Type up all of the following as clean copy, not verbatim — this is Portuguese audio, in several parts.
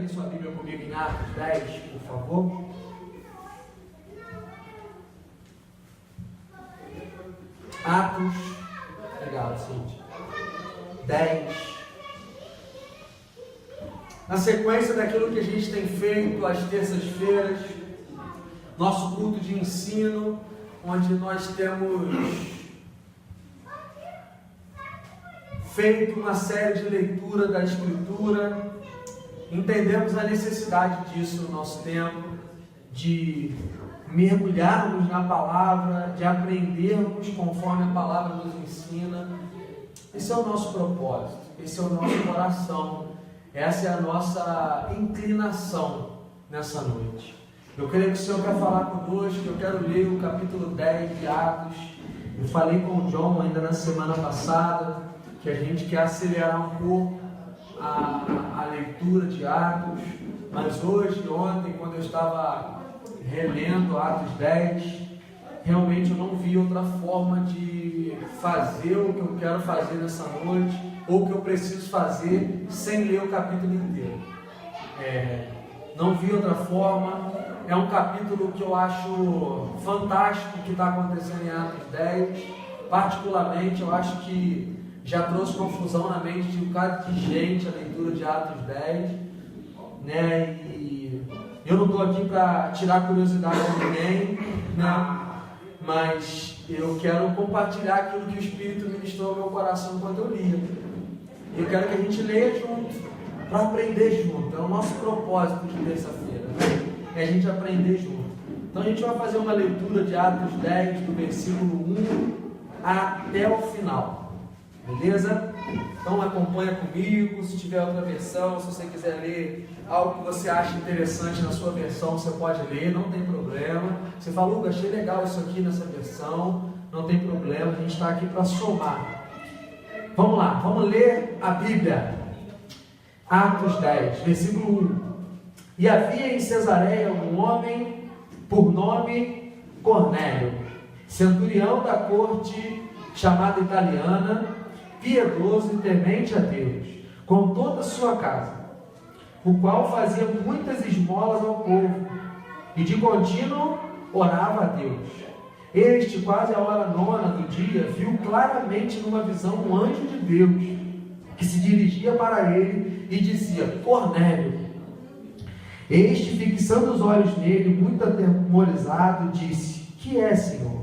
abrir sua Bíblia comigo em Atos 10, por favor. Atos, obrigado, Cíntia. 10. Na sequência daquilo que a gente tem feito às terças-feiras, nosso culto de ensino, onde nós temos feito uma série de leitura da Escritura, entendemos a necessidade disso no nosso tempo, de mergulharmos na palavra, de aprendermos conforme a palavra nos ensina. Esse é o nosso propósito, esse é o nosso coração, essa é a nossa inclinação nessa noite. Eu creio que o Senhor quer falar conosco, eu quero ler o capítulo 10 de Atos. Eu falei com o John ainda na semana passada, que a gente quer acelerar um pouco a leitura de Atos, mas hoje, ontem, quando eu estava relendo Atos 10, realmente eu não vi outra forma de fazer o que eu quero fazer nessa noite, ou o que eu preciso fazer sem ler o capítulo inteiro. Não vi outra forma. É um capítulo que eu acho fantástico que está acontecendo em Atos 10. Particularmente, eu acho que já trouxe confusão na mente de um bocado de gente a leitura de Atos 10, né? E eu não estou aqui para tirar curiosidade de ninguém, né? Mas eu quero compartilhar aquilo que o Espírito ministrou ao meu coração enquanto eu lia. Eu quero que a gente leia junto, para aprender junto. É o nosso propósito de terça-feira, né? É a gente aprender junto. Então a gente vai fazer uma leitura de Atos 10, do versículo 1 até o final. Beleza? Então acompanha comigo. Se tiver outra versão, se você quiser ler algo que você acha interessante na sua versão, você pode ler, não tem problema. Você fala, Hugo, achei legal isso aqui nessa versão, não tem problema, a gente está aqui para somar. Vamos lá, vamos ler a Bíblia. Atos 10, versículo 1. E havia em Cesareia um homem por nome Cornélio, centurião da corte chamada italiana, piedoso e temente a Deus, com toda a sua casa, o qual fazia muitas esmolas ao povo, e de contínuo orava a Deus. Este, quase à hora 9 do dia, viu claramente numa visão um anjo de Deus, que se dirigia para ele e dizia, Cornélio. Este, fixando os olhos nele, muito atemorizado, disse, que é, Senhor?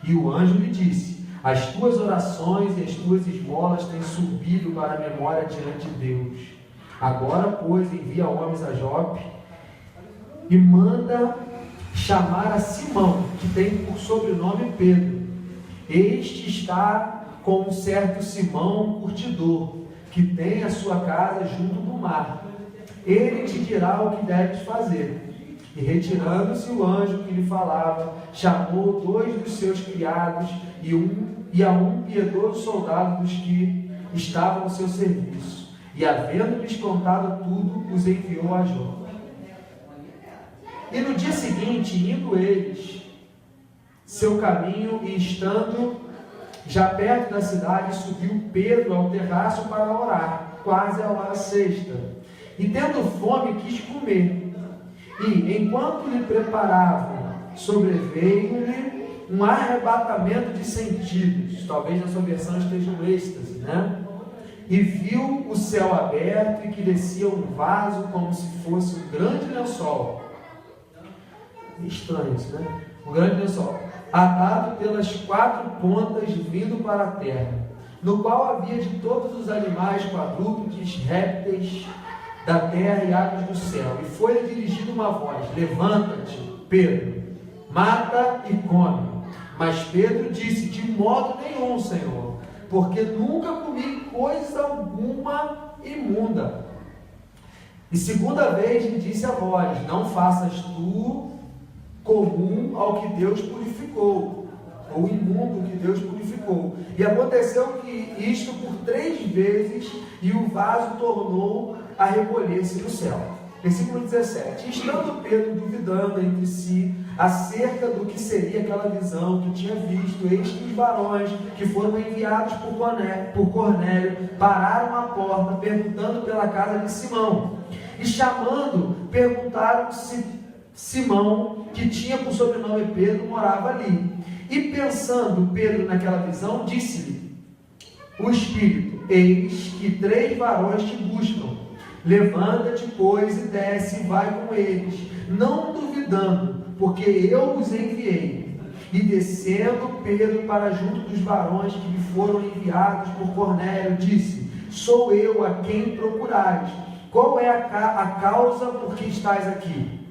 E o anjo lhe disse, as tuas orações e as tuas esmolas têm subido para a memória diante de Deus. Agora, pois, envia homens a Jope e manda chamar a Simão, que tem por sobrenome Pedro. Este está com um certo Simão curtidor, que tem a sua casa junto do mar. Ele te dirá o que deves fazer. E retirando-se o anjo que lhe falava, chamou 2 dos seus criados e a um piedoso soldado dos que estavam ao seu serviço. E havendo-lhes contado tudo, os enviou a Jope. E no dia seguinte, indo eles seu caminho e estando já perto da cidade, subiu Pedro ao terraço para orar, quase à hora 6. E tendo fome, quis comer. E, enquanto lhe preparavam, sobreveio-lhe um arrebatamento de sentidos. Talvez na sua versão esteja um êxtase, né? E viu o céu aberto e que descia um vaso como se fosse um grande lençol. Estranho isso, né? Um grande lençol, atado pelas 4 pontas, vindo para a terra, no qual havia de todos os animais, quadrúpedes, répteis da terra e aves do céu. E foi-lhe dirigida uma voz, levanta-te, Pedro, mata e come. Mas Pedro disse, de modo nenhum, Senhor, porque nunca comi coisa alguma imunda. E segunda vez lhe disse a voz, não faças tu comum ao que Deus purificou, ou imundo que Deus purificou. E aconteceu que isto por 3 vezes, e o vaso tornou a recolher-se do céu. Versículo 17. Estando Pedro duvidando entre si acerca do que seria aquela visão que tinha visto, eis que os varões que foram enviados por Cornélio pararam à porta, perguntando pela casa de Simão. E chamando, perguntaram se Simão, que tinha por sobrenome Pedro, morava ali. E pensando Pedro naquela visão, disse-lhe o Espírito: eis que 3 varões te buscam. Levanta-te, pois, e desce, e vai com eles, não duvidando, porque eu os enviei. E descendo Pedro para junto dos varões que lhe foram enviados por Cornélio, disse: sou eu a quem procurais. Qual é a causa por que estais aqui?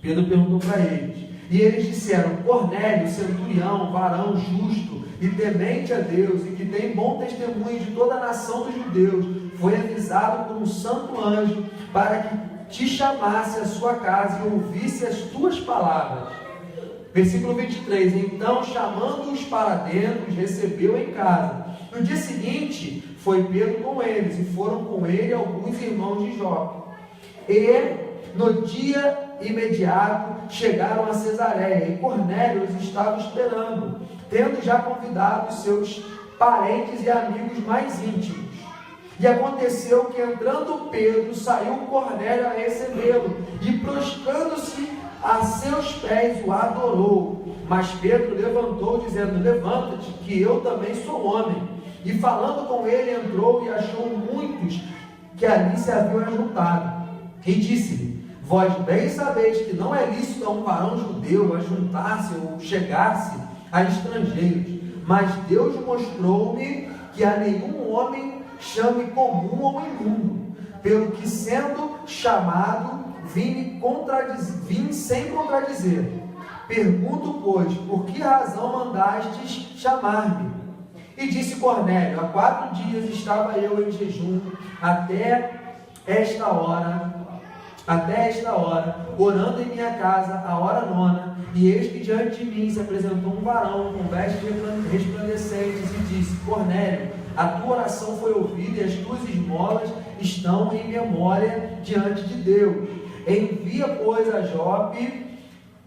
Pedro perguntou para eles. E eles disseram: Cornélio, centurião, varão justo e temente a Deus, e que tem bom testemunho de toda a nação dos judeus, foi avisado por um santo anjo para que te chamasse à sua casa e ouvisse as tuas palavras. Versículo 23. Então, chamando-os para dentro, os recebeu em casa. No dia seguinte, foi Pedro com eles, e foram com ele alguns irmãos de Jope. E no dia imediato chegaram a Cesareia, e Cornélio os estava esperando, tendo já convidado os seus parentes e amigos mais íntimos. E aconteceu que, entrando Pedro, saiu Cornélio a recebê-lo, e prostrando-se a seus pés o adorou. Mas Pedro levantou, dizendo: levanta-te, que eu também sou homem. E falando com ele, entrou e achou muitos que ali se haviam ajuntado. E disse-lhe: vós bem sabeis que não é lícito a um varão judeu ajuntar-se ou chegar-se a estrangeiros, mas Deus mostrou-me que a nenhum homem chame comum ou imundo, pelo que, sendo chamado, vim sem contradizer. Pergunto, pois, por que razão mandastes chamar-me? E disse Cornélio: há 4 dias estava eu em jejum, até esta hora, orando em minha casa, a hora 9, e eis que diante de mim se apresentou um varão com vestes resplandecentes e disse: Cornélio, a tua oração foi ouvida e as tuas esmolas estão em memória diante de Deus. Envia, pois, a Jope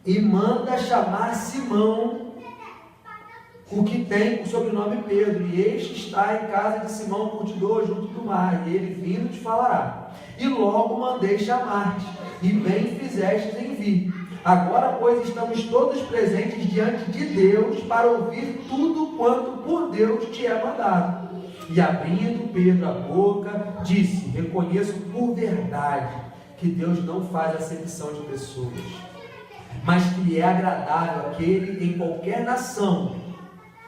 e manda chamar Simão, o que tem o sobrenome Pedro, e este está em casa de Simão Curtidor, junto do mar, e ele vindo te falará. E logo mandei chamar-te, e bem fizestes em vir. Agora, pois, estamos todos presentes diante de Deus para ouvir tudo quanto por Deus te é mandado. E abrindo Pedro a boca, disse: reconheço por verdade que Deus não faz acepção de pessoas, mas que lhe é agradável aquele em qualquer nação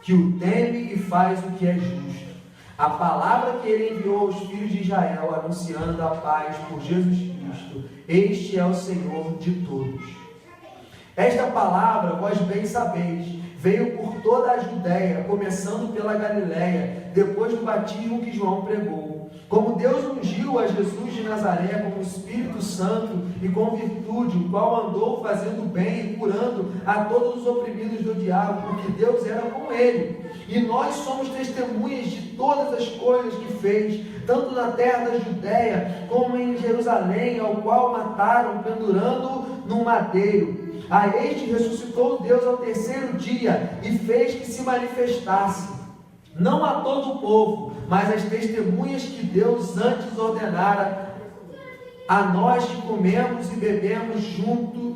que o teme e faz o que é justo. A palavra que ele enviou aos filhos de Israel, anunciando a paz por Jesus Cristo, este é o Senhor de todos. Esta palavra, vós bem sabeis, veio por toda a Judéia, começando pela Galiléia, depois do batismo que João pregou. Como Deus ungiu a Jesus de Nazaré com o Espírito Santo e com virtude, o qual andou fazendo bem e curando a todos os oprimidos do diabo, porque Deus era com ele. E nós somos testemunhas de todas as coisas que fez, tanto na terra da Judéia, como em Jerusalém, ao qual mataram, pendurando num madeiro. A este ressuscitou Deus ao 3º dia e fez que se manifestasse, não a todo o povo, mas às testemunhas que Deus antes ordenara, a nós que comemos e bebemos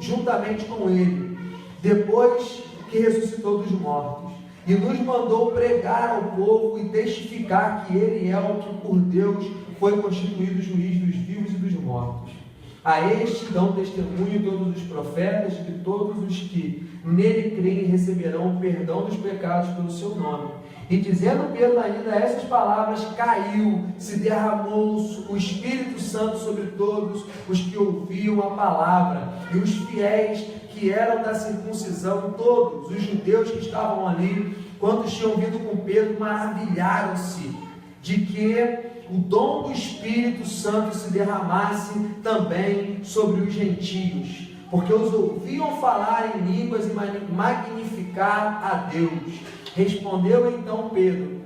juntamente com ele, depois que ressuscitou dos mortos, e nos mandou pregar ao povo e testificar que ele é o que por Deus foi constituído juiz dos vivos e dos mortos. A este dão testemunho todos os profetas, que todos os que nele creem receberão o perdão dos pecados pelo seu nome. E dizendo Pedro ainda essas palavras, caiu, se derramou o Espírito Santo sobre todos os que ouviam a palavra. E os fiéis que eram da circuncisão, todos os judeus que estavam ali, quantos tinham vindo com Pedro, maravilharam-se de que o dom do Espírito Santo se derramasse também sobre os gentios, porque os ouviam falar em línguas e magnificar a Deus. Respondeu então Pedro: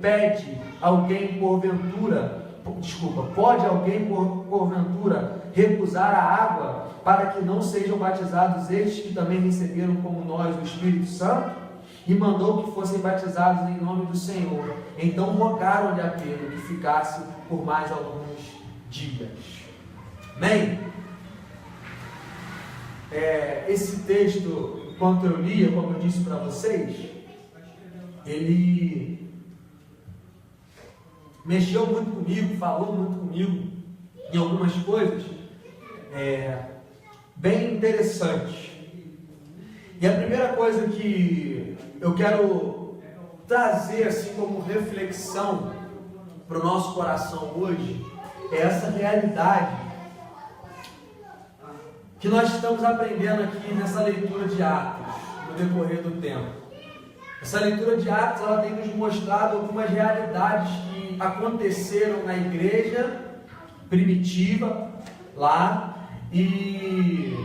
pode alguém porventura recusar a água para que não sejam batizados estes que também receberam como nós o Espírito Santo? E mandou que fossem batizados em nome do Senhor. Então rogaram-lhe a Pedro que ficasse por mais alguns dias. Amém? esse texto, enquanto eu lia, como eu disse para vocês, ele mexeu muito comigo, falou muito comigo em algumas coisas bem interessantes. E a primeira coisa que eu quero trazer assim como reflexão para o nosso coração hoje é essa realidade que nós estamos aprendendo aqui nessa leitura de Atos, no decorrer do tempo. Essa leitura de Atos, ela tem nos mostrado algumas realidades que aconteceram na igreja primitiva, lá, e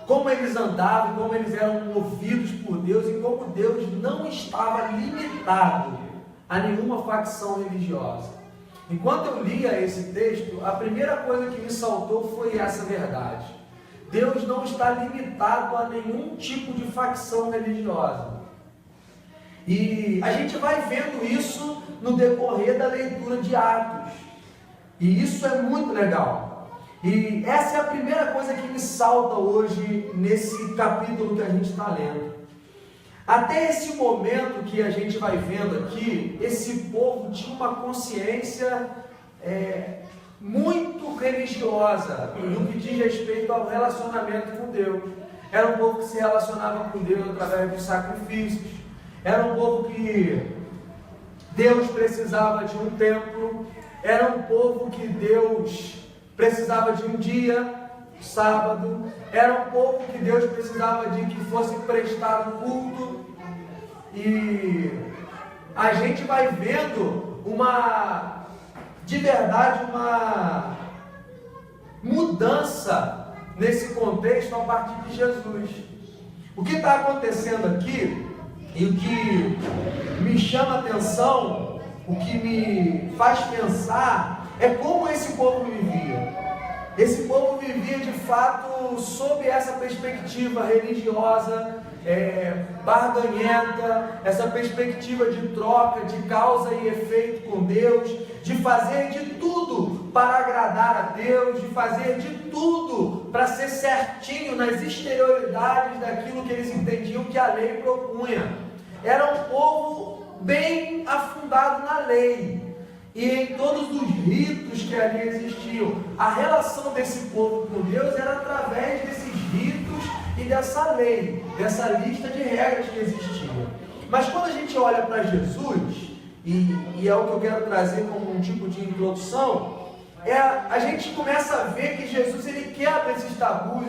como eles andavam, como eles eram movidos por Deus, e como Deus não estava limitado a nenhuma facção religiosa. Enquanto eu lia esse texto, a primeira coisa que me saltou foi essa verdade. Deus não está limitado a nenhum tipo de facção religiosa. E a gente vai vendo isso no decorrer da leitura de Atos. E isso é muito legal. E essa é a primeira coisa que me salta hoje nesse capítulo que a gente está lendo. Até esse momento que a gente vai vendo aqui, esse povo tinha uma consciência muito religiosa no que diz respeito ao relacionamento com Deus. Era um povo que se relacionava com Deus através dos sacrifícios. Era um povo que Deus precisava de um templo. Era um povo que Deus precisava de um dia, sábado. Era um povo que Deus precisava de que fosse prestado culto. E a gente vai vendo de verdade uma mudança nesse contexto a partir de Jesus. O que está acontecendo aqui e o que me chama a atenção, o que me faz pensar é como esse povo vivia. Esse povo vivia de fato sob essa perspectiva religiosa, barganhenta, essa perspectiva de troca, de causa e efeito com Deus, de fazer de tudo para agradar a Deus, de fazer de tudo para ser certinho nas exterioridades daquilo que eles entendiam que a lei propunha. Era um povo bem afundado na lei e em todos os ritos que ali existiam. A relação desse povo com Deus era através desses ritos e dessa lei, dessa lista de regras que existia. Mas quando a gente olha para Jesus, e é o que eu quero trazer como um tipo de introdução, a gente começa a ver que Jesus ele quebra esses tabus,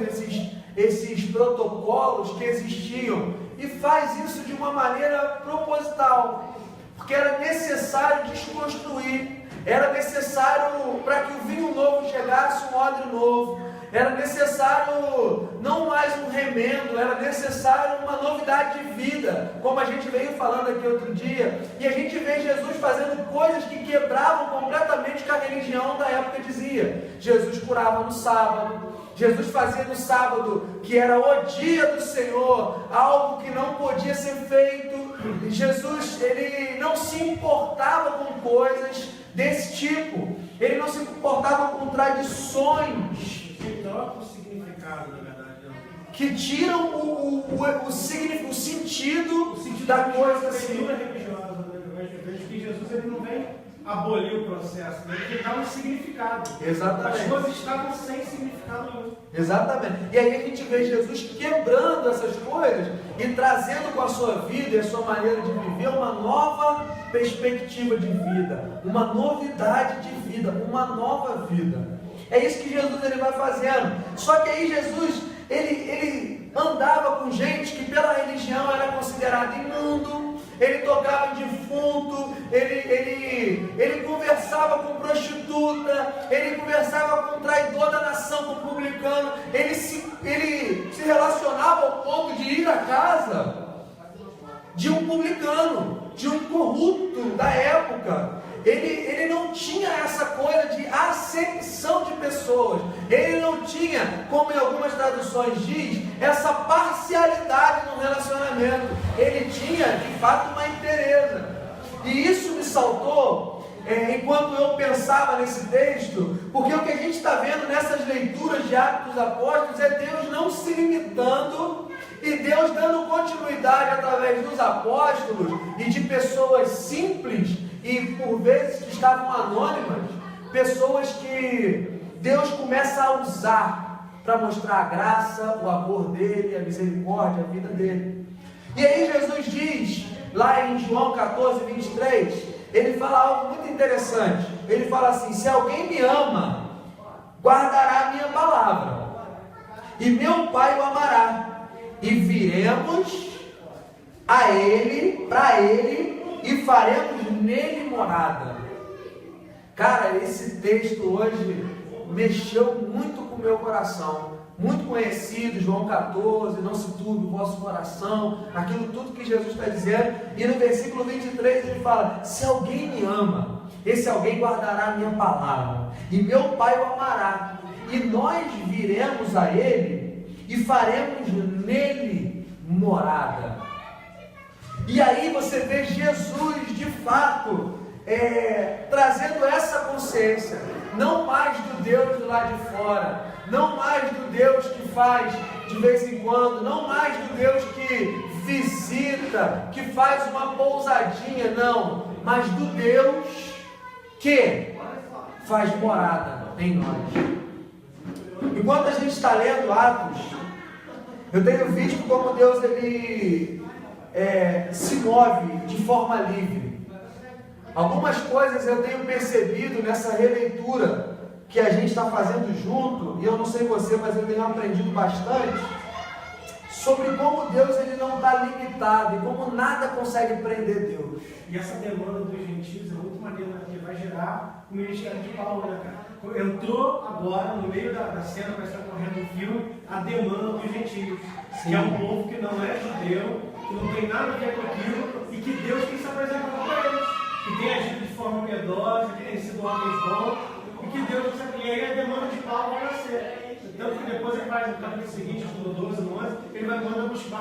esses protocolos que existiam, e faz isso de uma maneira proposital, porque era necessário desconstruir, era necessário para que o vinho novo chegasse um odre novo, era necessário não mais um remendo, era necessário uma novidade de vida, como a gente veio falando aqui outro dia, e a gente vê Jesus fazendo coisas que quebravam completamente o que a religião da época dizia. Jesus curava no sábado, Jesus fazia no sábado, que era o dia do Senhor, algo que não podia ser feito. Jesus, ele não se importava com coisas desse tipo, ele não se importava com tradições que trocam o significado, na verdade, não. Que tiram o sentido da coisa assim. Religiosa, eu vejo que Jesus ele não vem abolir o processo, ele dá um significado. Exatamente. As coisas estavam sem significado nenhum. Exatamente. E aí a gente vê Jesus quebrando essas coisas e trazendo com a sua vida e a sua maneira de viver uma nova perspectiva de vida, uma novidade de vida, uma nova vida. É isso que Jesus ele vai fazendo. Só que aí Jesus ele andava com gente que pela religião era considerada imundo, ele tocava em defunto, ele conversava com prostituta, ele conversava com traidor da nação, com publicano, ele se relacionava ao ponto de ir à casa de um publicano, de um corrupto da época. Ele não tinha essa coisa de acepção de pessoas, ele não tinha, como em algumas traduções diz, essa parcialidade no relacionamento, ele tinha de fato uma inteireza. E isso me saltou enquanto eu pensava nesse texto, porque o que a gente está vendo nessas leituras de Atos dos Apóstolos é Deus não se limitando e Deus dando continuidade através dos apóstolos e de pessoas simples e por vezes que estavam anônimas, pessoas que Deus começa a usar para mostrar a graça, o amor dele, a misericórdia, a vida dele. E aí Jesus diz, lá em João 14, 23, ele fala algo muito interessante. Ele fala assim: se alguém me ama, guardará a minha palavra, e meu Pai o amará, e viremos a ele, para ele, e faremos nele morada. Cara, esse texto hoje mexeu muito com o meu coração. Muito conhecido, João 14, não se turbe o vosso coração, aquilo tudo que Jesus está dizendo. E no versículo 23 ele fala: se alguém me ama, esse alguém guardará a minha palavra, e meu Pai o amará, e nós viremos a ele e faremos nele morada. E aí você vê Jesus de fato trazendo essa consciência, não mais do Deus do lado de fora, não mais do Deus que faz de vez em quando, não mais do Deus que visita, que faz uma pousadinha, não, mas do Deus que faz morada em nós. Enquanto a gente está lendo Atos, eu tenho visto como Deus ele se move de forma livre. Algumas coisas eu tenho percebido nessa releitura que a gente está fazendo junto, e eu não sei você, mas eu tenho aprendido bastante sobre como Deus ele não está limitado e como nada consegue prender Deus. E essa demanda dos gentios é muito maneira, porque vai gerar o ministério de Paulo, né, cara? Entrou agora, no meio da cena, vai estar correndo o filme, a demanda dos gentios. Sim. Que é um povo que não é judeu, que não tem nada a ver com aquilo, e que Deus tem se apresentado para eles, que tem agido de forma piedosa, que tem sido homens bons, e que Deus, e aí a demanda de Paulo vai nascer. Tanto que depois ele faz no capítulo seguinte, no 12, no 11, ele vai mandar buscar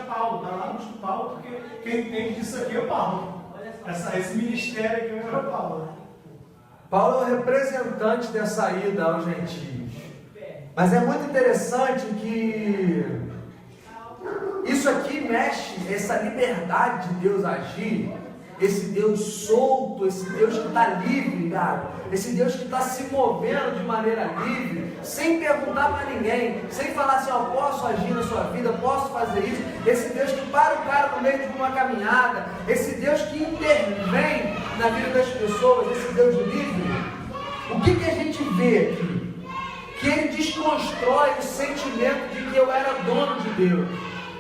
Paulo. Vai lá buscar Paulo, porque quem entende disso aqui é o Paulo. Esse ministério aqui é o Paulo. Paulo é o representante dessa ida aos gentios. Mas é muito interessante que isso aqui mexe, essa liberdade de Deus agir, esse Deus solto, esse Deus que está livre, cara, esse Deus que está se movendo de maneira livre, sem perguntar para ninguém, sem falar assim, ó, posso agir na sua vida, posso fazer isso, esse Deus que para o cara no meio de uma caminhada, esse Deus que intervém na vida das pessoas, esse Deus livre. O que a gente vê aqui? Que ele desconstrói o sentimento de que eu era dono de Deus,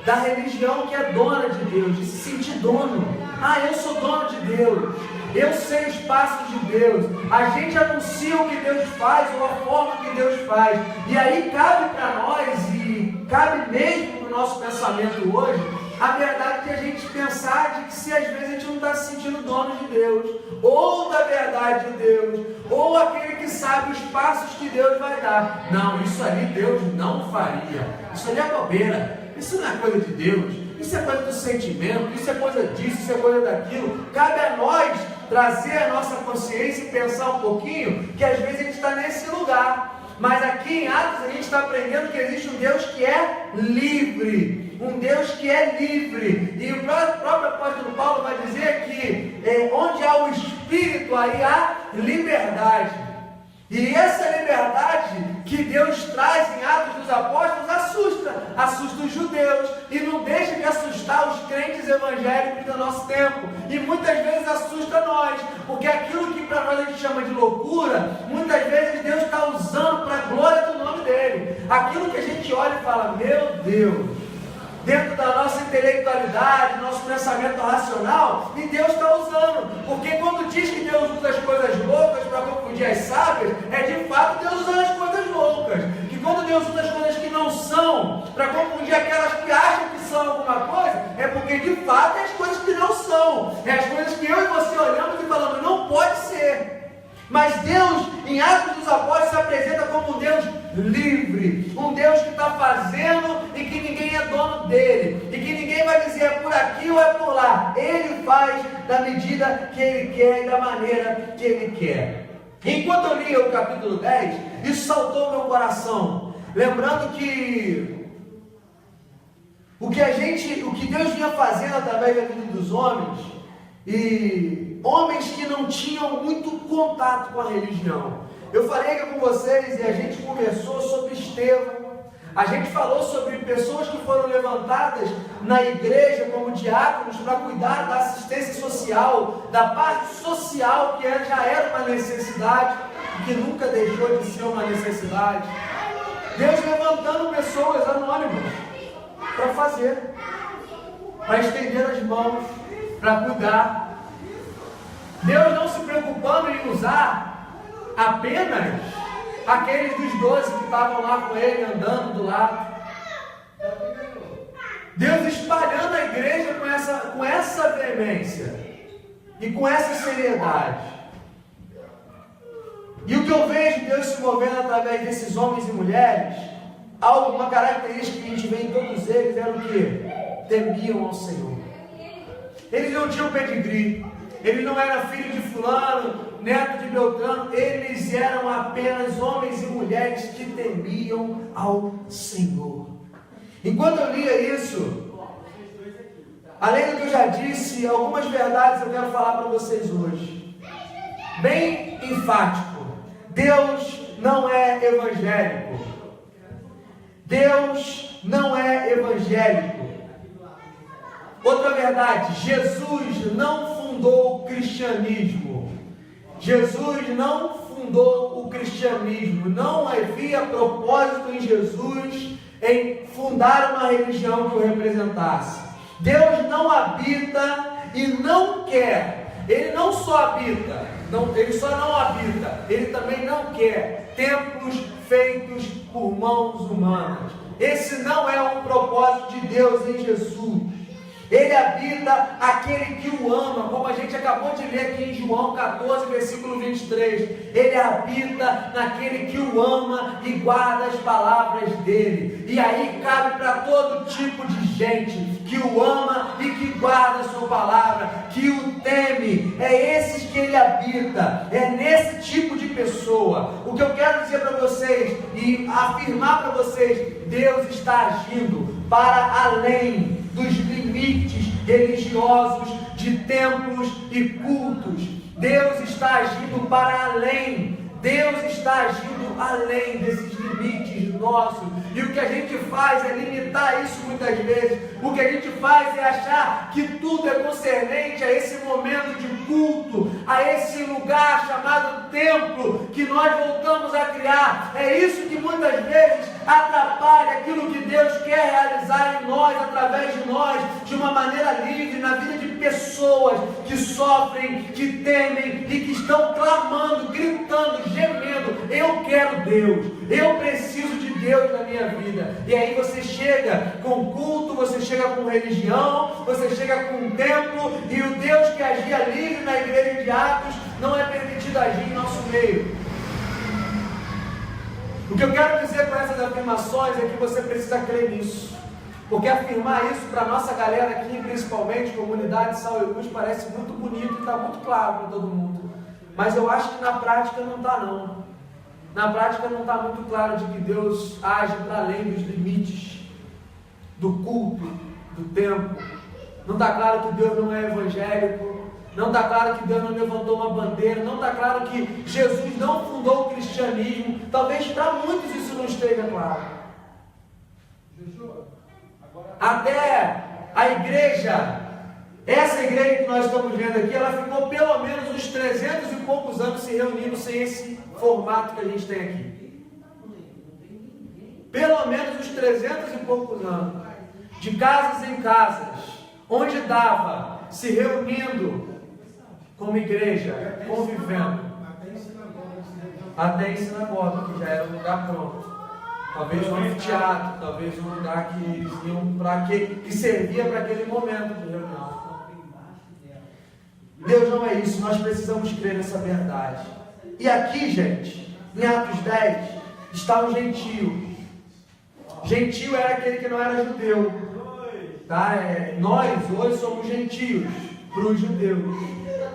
da religião que é dona de Deus, de se sentir dono. Ah, eu sou dono de Deus, eu sei os passos de Deus, a gente anuncia o que Deus faz, ou a forma que Deus faz, e aí cabe para nós, e cabe mesmo no nosso pensamento hoje, a verdade de a gente pensar de que se às vezes a gente não está se sentindo dono de Deus, ou da verdade de Deus, ou aquele que sabe os passos que Deus vai dar. Não, isso ali Deus não faria, isso ali é bobeira, isso não é coisa de Deus. Isso é coisa do sentimento, isso é coisa disso, isso é coisa daquilo. Cabe a nós trazer a nossa consciência e pensar um pouquinho que às vezes a gente está nesse lugar. Mas aqui em Atos a gente está aprendendo que existe um Deus que é livre. Um Deus que é livre. E o próprio apóstolo Paulo vai dizer que onde há o Espírito, aí há liberdade. E essa liberdade que Deus traz em Atos dos Apóstolos assusta os judeus e não deixa de assustar os crentes evangélicos do nosso tempo, e muitas vezes assusta nós, porque aquilo que para nós a gente chama de loucura, muitas vezes Deus está usando para a glória do nome dele, aquilo que a gente olha e fala, meu Deus, dentro da nossa intelectualidade, nosso pensamento racional, e Deus está usando, porque quando diz que Deus usa as coisas loucas para confundir as sábias, é de fato Deus usando as coisas loucas, que quando Deus usa as coisas que não são, para confundir aquelas que acham que são alguma coisa, é porque de fato é as coisas que não são, é as coisas que eu e você olhamos e falamos, não pode ser. Mas Deus, em em Atos dos Apóstolos se apresenta como um Deus livre, um Deus que está fazendo e que ninguém é dono dele, e que ninguém vai dizer é por aqui ou é por lá. Ele faz da medida que ele quer e da maneira que ele quer. Enquanto eu lia o capítulo 10, isso saltou ao meu coração, lembrando que o que Deus vinha fazendo através da vida dos homens, e homens que não tinham muito contato com a religião. Eu falei aqui com vocês e a gente conversou sobre Estevão. A gente falou sobre pessoas que foram levantadas na igreja como diáconos para cuidar da assistência social, da parte social que já era uma necessidade e que nunca deixou de ser uma necessidade. Deus levantando pessoas anônimas para fazer, para estender as mãos, para cuidar. Deus não se preocupando em usar apenas aqueles dos 12 que estavam lá com ele, andando do lado. Deus espalhando a igreja com essa veemência e com essa seriedade. E o que eu vejo Deus se movendo através desses homens e mulheres, uma característica que a gente vê em todos eles era o quê? Temiam ao Senhor. Eles não tinham pedigree, eles não eram filho de fulano, neto de Beltrano, eles eram apenas homens e mulheres que temiam ao Senhor. Enquanto eu lia isso, além do que eu já disse, algumas verdades eu quero falar para vocês hoje. Bem enfático: Deus não é evangélico. Deus não é evangélico. Outra verdade: Jesus não fundou o cristianismo. Jesus não fundou o cristianismo. Não havia propósito em Jesus em fundar uma religião que o representasse. Deus não habita e não quer. Ele não só habita, ele só não habita, ele também não quer templos feitos por mãos humanas. Esse não é um propósito de Deus em Jesus. Ele habita aquele que o ama, como a gente acabou de ler aqui em João 14, versículo 23. Ele habita naquele que o ama e guarda as palavras dele. E aí cabe para todo tipo de gente que o ama e que guarda a sua palavra, que o teme. É esses que ele habita, é nesse tipo de pessoa. O que eu quero dizer para vocês e afirmar para vocês: Deus está agindo para além dos limites religiosos de templos e cultos. Deus está agindo para além. Deus está agindo além desses limites nossos. E o que a gente faz é limitar isso muitas vezes. O que a gente faz é achar que tudo é concernente a esse momento de culto, a esse lugar chamado templo que nós voltamos a criar. É isso que muitas vezes atrapalha aquilo que Deus quer realizar em nós, através de nós, de uma maneira livre, na vida de pessoas que sofrem, que temem e que estão clamando, gritando, gemendo: eu quero Deus, eu preciso de Deus na minha vida. E aí você chega com culto, você chega com religião, você chega com um templo, e o Deus que agia livre na igreja de Atos não é permitido agir em nosso meio. O que eu quero dizer com essas afirmações é que você precisa crer nisso, porque afirmar isso para a nossa galera aqui, principalmente comunidade Sal e Luz, parece muito bonito e está muito claro para todo mundo, mas eu acho que na prática não está não. Na prática não está muito claro de que Deus age para além dos limites do culto, do templo. Não está claro que Deus não é evangélico. Não está claro que Deus não levantou uma bandeira. Não está claro que Jesus não fundou o cristianismo. Talvez para muitos isso não esteja claro. Até a igreja, essa igreja que nós estamos vendo aqui, ela ficou pelo menos uns 300 e poucos anos se reunindo sem esse formato que a gente tem aqui. Pelo menos uns 300 e poucos anos, de casas em casas, onde dava, se reunindo como igreja, convivendo. Até em sinagoga, que já era um lugar pronto. Talvez um anfiteatro, talvez um lugar que eles iam para que servia para aquele momento de reunião. Deus não é isso, nós precisamos crer nessa verdade. E aqui, gente, Em Atos 10, está um gentio. Gentio era aquele que não era judeu. Tá? Nós hoje somos gentios para os judeus.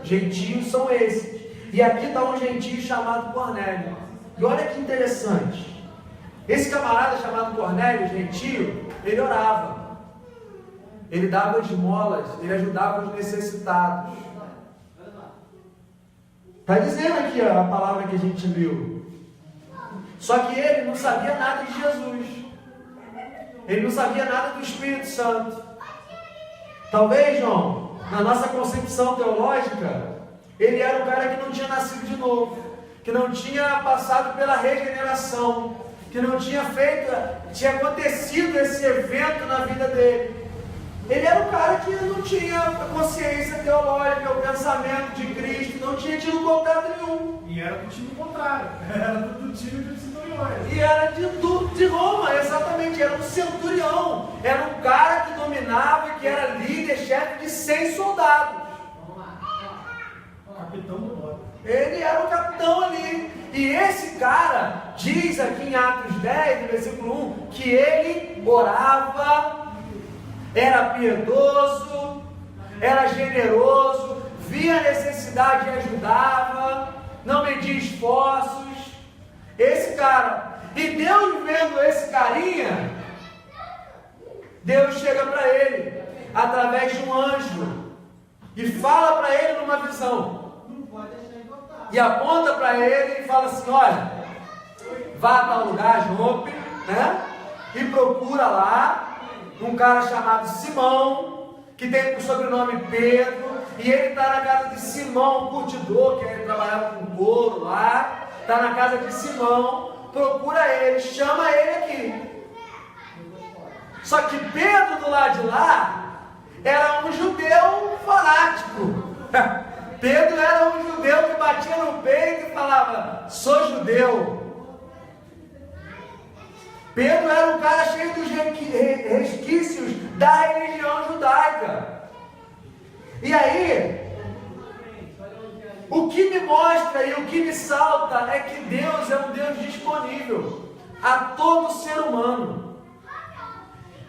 Gentios são esses. E aqui está um gentio chamado Cornélio. E olha que interessante. Esse camarada chamado Cornélio, gentio, ele orava. Ele dava esmolas, ele ajudava os necessitados. Está dizendo aqui a palavra que a gente leu. Só que ele não sabia nada de Jesus. Ele não sabia nada do Espírito Santo. Talvez, João, na nossa concepção teológica, ele era o cara que não tinha nascido de novo, que não tinha passado pela regeneração, que não tinha tinha acontecido esse evento na vida dele. Ele era um cara que não tinha consciência teológica, o pensamento de Cristo, não tinha tido contato nenhum. E era do time contrário, era do time dos centuriões. E era de Roma, exatamente, era um centurião. Era um cara que dominava, que era líder, chefe de 100 soldados. Capitão do bode. Ele era o capitão ali. E esse cara diz aqui em Atos 10, no versículo 1, que ele orava, era piedoso, era generoso, via a necessidade e ajudava, não media esforços. Esse cara. E Deus vendo esse carinha, Deus chega para ele através de um anjo e fala para ele numa visão. E aponta para ele e fala assim: olha, vá a tal lugar, Jope, né? E procura lá um cara chamado Simão, que tem por sobrenome Pedro, e ele está na casa de Simão, curtidor, que ele trabalhava com couro lá, está na casa de Simão, procura ele, chama ele aqui. Só que Pedro do lado de lá era um judeu fanático. Pedro era um judeu que batia no peito e falava: sou judeu. Pedro era um cara cheio dos resquícios da religião judaica. E aí, o que me mostra e o que me salta é que Deus é um Deus disponível a todo ser humano.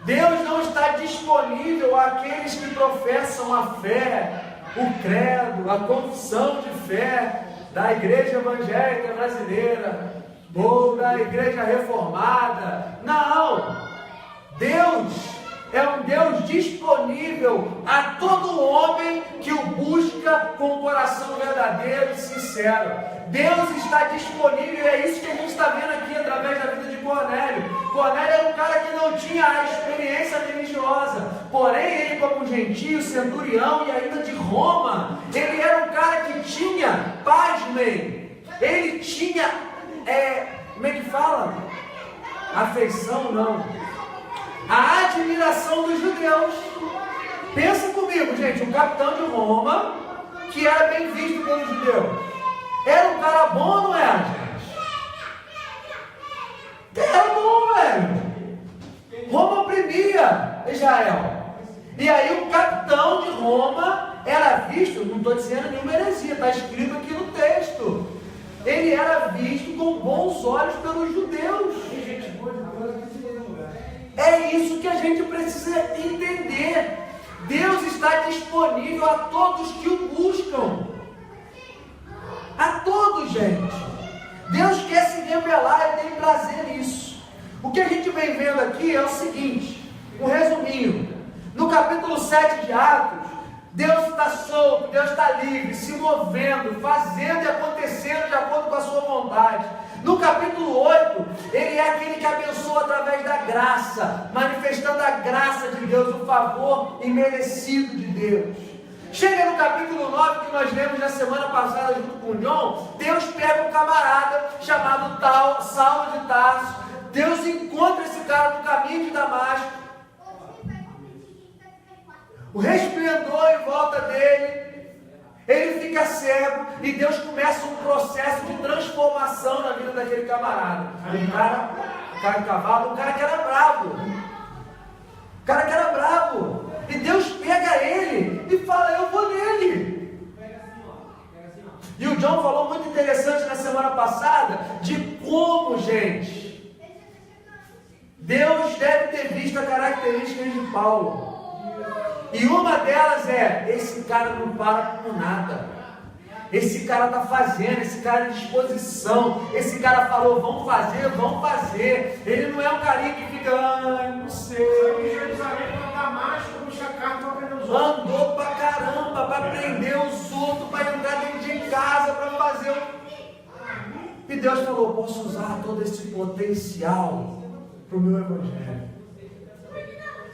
Deus não está disponível àqueles que professam a fé, o credo, a confissão de fé da Igreja Evangélica Brasileira ou da Igreja Reformada. Não! Deus é um Deus disponível a todo homem que o busca com um coração verdadeiro e sincero. Deus está disponível, é isso que a gente está vendo aqui através da vida de Cornélio. Cornélio era um cara que não tinha a experiência religiosa, porém ele, como gentio, centurião e ainda de Roma, ele era um cara que tinha, pasmem, ele tinha, como é que fala? Afeição, não. A admiração dos judeus. Pensa comigo, gente, um capitão de Roma que era bem visto pelos judeus. Era um cara bom ou não era, gente? Era bom, velho. Roma oprimia Israel. E aí o capitão de Roma era visto, não estou dizendo nenhuma heresia, está escrito aqui no texto. Ele era visto com bons olhos pelos judeus. É isso que a gente precisa entender. Deus está disponível a todos que o buscam. A todos, gente. Deus quer se revelar e tem prazer nisso. O que a gente vem vendo aqui é o seguinte, um resuminho. No capítulo 7 de Atos, Deus está solto, Deus está livre, se movendo, fazendo e acontecendo de acordo com a sua vontade. No capítulo 8, ele é aquele que abençoa através da graça, manifestando a graça de Deus, o favor imerecido de Deus. Chega no capítulo 9, que nós lemos na semana passada junto com o John, Deus pega um camarada chamado Saulo de Tarso. Deus encontra esse cara no caminho de Damasco. O resplendor em volta dele, ele fica cego e Deus começa um processo de transformação na vida daquele camarada. Um cara de cavalo, um cara que era bravo. E Deus pega ele e fala: eu vou nele. E o John falou muito interessante na semana passada de como, gente, Deus deve ter visto as características de Paulo. E uma delas é: esse cara não para por nada. Esse cara está fazendo, esse cara é de disposição. Esse cara falou, vamos fazer, vamos fazer. Ele não é um carinha que fica, não sei. Andou pra caramba, para prender os outros, para entrar dentro de casa, para fazer o... E Deus falou, posso usar todo esse potencial para o meu evangelho.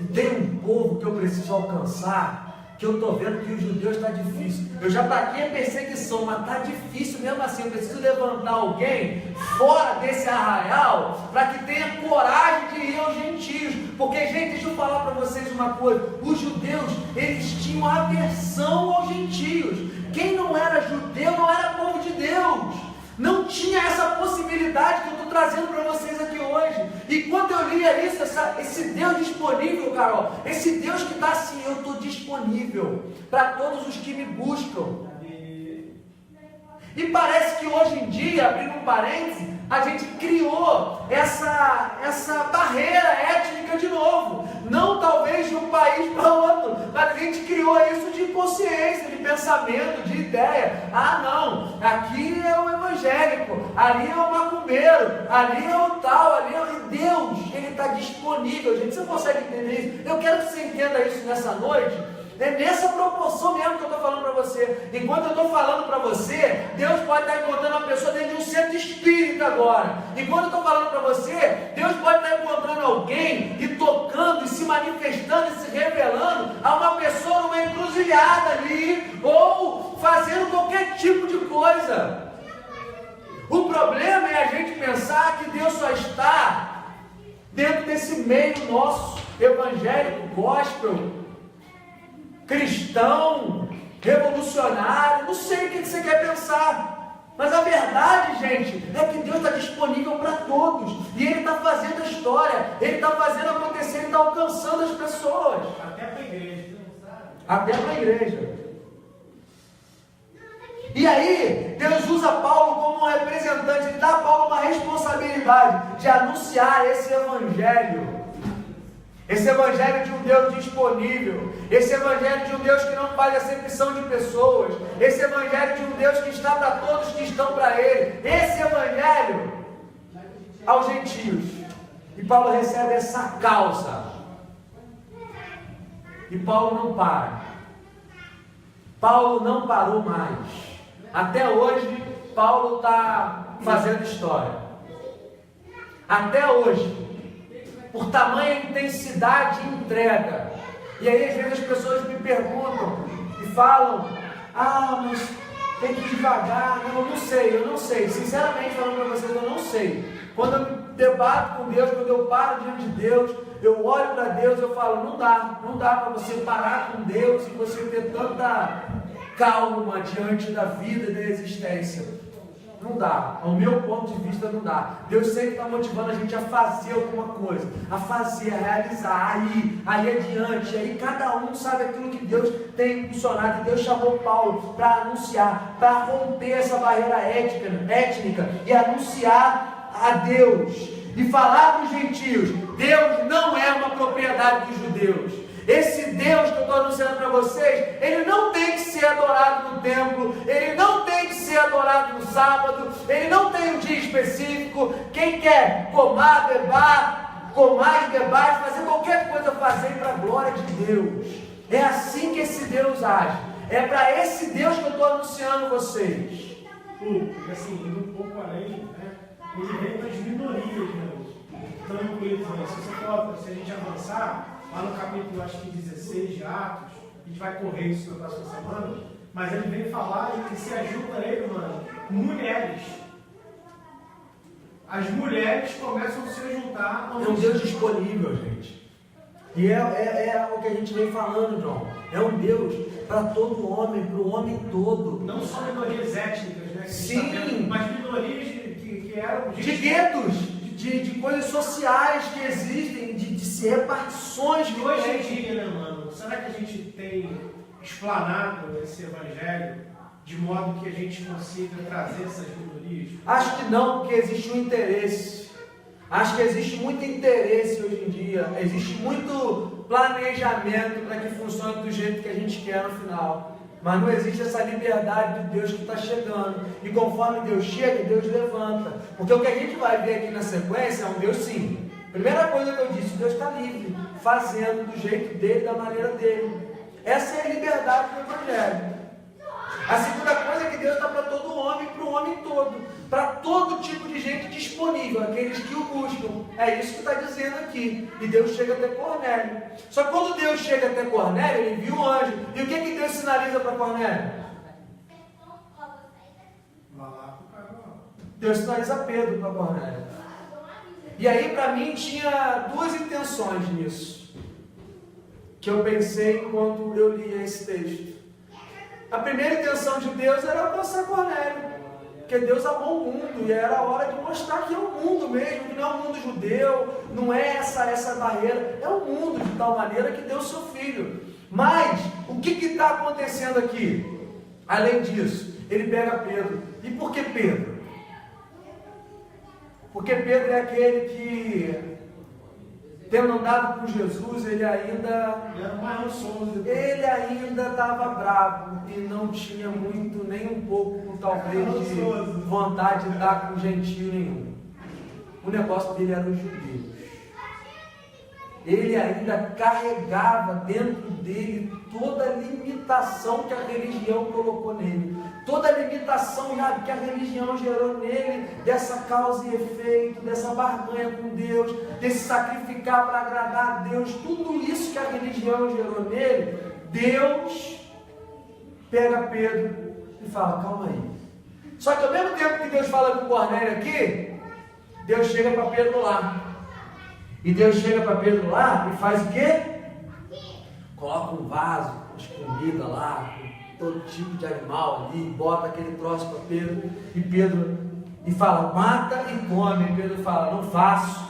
E tem um povo que eu preciso alcançar, que eu estou vendo que os judeus está difícil. Eu já taquei a perseguição, mas está difícil mesmo assim. Eu preciso levantar alguém fora desse arraial para que tenha coragem de ir aos gentios. Porque, gente, deixa eu falar para vocês uma coisa. Os judeus, eles tinham aversão aos gentios. Quem não era judeu não era povo de Deus. Não tinha essa possibilidade que eu estou trazendo para vocês aqui hoje. E quando eu lia isso, esse Deus disponível, Carol, esse Deus que está assim, eu estou disponível para todos os que me buscam. E parece que hoje em dia, abrindo um parêntese, a gente criou essa barreira étnica de novo. Não talvez de um país para outro, mas a gente criou isso de consciência, de pensamento, de ideia. Ah, não, aqui é o evangélico, ali é o macumbeiro, ali é o tal, ali é o... E Deus, Ele está disponível, gente. Você consegue entender isso? Eu quero que você entenda isso nessa noite. É nessa proporção mesmo que eu estou falando para você. Enquanto eu estou falando para você, Deus pode estar encontrando uma pessoa dentro de um centro espírita agora. Enquanto eu estou falando para você, Deus pode estar encontrando alguém e tocando, e se manifestando, e se revelando a uma pessoa numa encruzilhada ali, ou fazendo qualquer tipo de coisa. O problema é a gente pensar que Deus só está dentro desse meio nosso, evangélico, gospel, cristão, revolucionário, não sei o que você quer pensar, mas a verdade, gente, é que Deus está disponível para todos, e Ele está fazendo a história, Ele está fazendo acontecer, Ele está alcançando as pessoas, até para a igreja, até para a igreja. E aí, Deus usa Paulo como um representante, Ele dá a Paulo uma responsabilidade de anunciar esse evangelho. Esse evangelho de um Deus disponível, esse evangelho de um Deus que não faz acepção de pessoas, esse evangelho de um Deus que está para todos que estão para Ele, esse evangelho aos gentios. E Paulo recebe essa causa. E Paulo não para. Paulo não parou mais. Até hoje, Paulo está fazendo história. Até hoje. Por tamanha intensidade e entrega. E aí às vezes as pessoas me perguntam e falam, mas tem que ir devagar. Eu não sei, sinceramente falando para vocês, eu não sei. Quando eu me debato com Deus, quando eu paro diante de Deus, eu olho para Deus, eu falo, não dá para você parar com Deus e você ter tanta calma diante da vida e da existência. Não dá, ao meu ponto de vista não dá. Deus sempre está motivando a gente a fazer alguma coisa, a fazer, a realizar, a ir adiante. Aí cada um sabe aquilo que Deus tem impulsionado. E Deus chamou Paulo para anunciar, para romper essa barreira étnica e anunciar a Deus e falar para os gentios: Deus não é uma propriedade dos judeus. Esse Deus que eu estou anunciando para vocês, Ele não tem que ser adorado no templo, Ele não tem que ser adorado no sábado, Ele não tem um dia específico. Quem quer comar, beber, fazer qualquer coisa, fazer para a glória de Deus. É assim que esse Deus age. É para esse Deus que eu estou anunciando vocês. Assim, indo um pouco além, né? Ele vem para as minorias, né? Tranquilo, se a gente avançar, lá no capítulo, acho que 16 de Atos, a gente vai correr isso na próxima semana, mas ele vem falar e se ajuda a ele, mano, mulheres. As mulheres começam a se juntar. É um Deus disponível, gente. E é o que a gente vem falando, João. É um Deus para todo homem, para o homem todo. Não só minorias étnicas, né? Sim. Mas minorias que eram... De guetos. De coisas sociais que existem, de repartições que hoje em dia, né, mano? Será que a gente tem explanado esse evangelho de modo que a gente consiga trazer essas minorias? Acho que não, porque existe um interesse. Acho que existe muito interesse hoje em dia, existe muito planejamento para que funcione do jeito que a gente quer no final. Mas não existe essa liberdade de Deus que está chegando. E conforme Deus chega, Deus levanta. Porque o que a gente vai ver aqui na sequência é um Deus sim. Primeira coisa que eu disse, Deus está livre, fazendo do jeito dele, da maneira dele. Essa é a liberdade do Evangelho. A segunda coisa é que Deus está para todo homem, para o homem todo, para todo tipo de gente disponível, aqueles que o buscam. É isso que está dizendo aqui. E Deus chega até Cornélio. Só que quando Deus chega até Cornélio, ele envia um anjo. E o que que Deus sinaliza para Cornélio? Deus sinaliza Pedro para Cornélio. E aí, para mim, tinha duas intenções nisso, que eu pensei enquanto eu lia esse texto. A primeira intenção de Deus era alcançar Cornélio, porque Deus amou o mundo e era a hora de mostrar que é o mundo mesmo, que não é o mundo judeu, não é essa barreira, é o mundo de tal maneira que deu seu filho. Mas o que está acontecendo aqui? Além disso, ele pega Pedro. E por que Pedro? Porque Pedro é aquele que, tendo andado com Jesus, ele ainda estava bravo e não tinha muito, nem um pouco, talvez, de vontade de dar com gentio nenhum. O negócio dele era os judeus. Ele ainda carregava dentro dele toda a limitação que a religião colocou nele. Toda a limitação que a religião gerou nele, dessa causa e efeito, dessa barganha com Deus, desse sacrificar para agradar a Deus, tudo isso que a religião gerou nele, Deus pega Pedro e fala, calma aí. Só que ao mesmo tempo que Deus fala com Cornélio aqui, Deus chega para Pedro lá. E Deus chega para Pedro lá e faz o quê? Coloca um vaso com comida lá, com todo tipo de animal ali, bota aquele troço para Pedro, e fala, mata e come. E Pedro fala, não faço,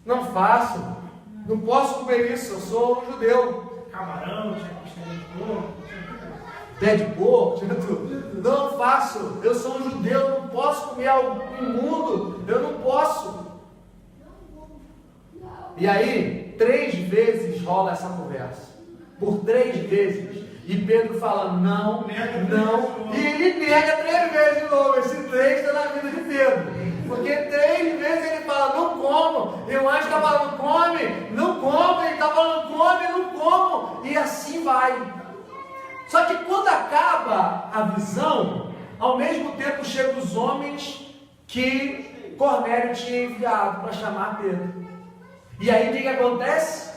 não faço, não posso comer isso, eu sou um judeu. Camarão, Pé de porco, tinha tudo. Não faço, eu sou um judeu, não posso comer algo imundo, eu não posso. E aí, 3 vezes rola essa conversa. Por 3 vezes. E Pedro fala, não. E ele nega 3 vezes de novo. Esse 3 está na vida de Pedro. Porque 3 vezes ele fala, não como. E o anjo está falando, come. Não como. Ele está falando, come, não como. E assim vai. Só que quando acaba a visão, ao mesmo tempo chegam os homens que Cornélio tinha enviado para chamar Pedro. E aí o que acontece?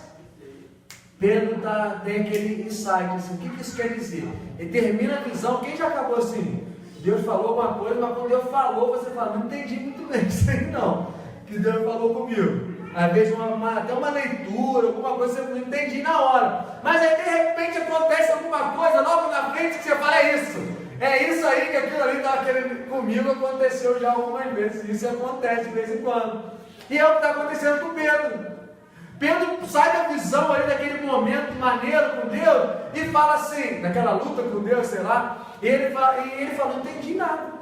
Pedro tem aquele insight, assim, o que isso quer dizer? Ele termina a visão, quem já acabou assim? Deus falou alguma coisa, mas quando Deus falou, você fala, não entendi muito bem isso aí não, que Deus falou comigo. Às vezes até uma leitura, alguma coisa, você não entendi na hora. Mas aí de repente acontece alguma coisa logo na frente que você fala, é isso aí, que aquilo ali estava querendo comigo, aconteceu já algumas vezes, isso acontece de vez em quando. E é o que está acontecendo com Pedro. Pedro sai da visão ali, daquele momento maneiro com Deus, e fala assim, naquela luta com Deus, sei lá, e ele fala, não entendi nada.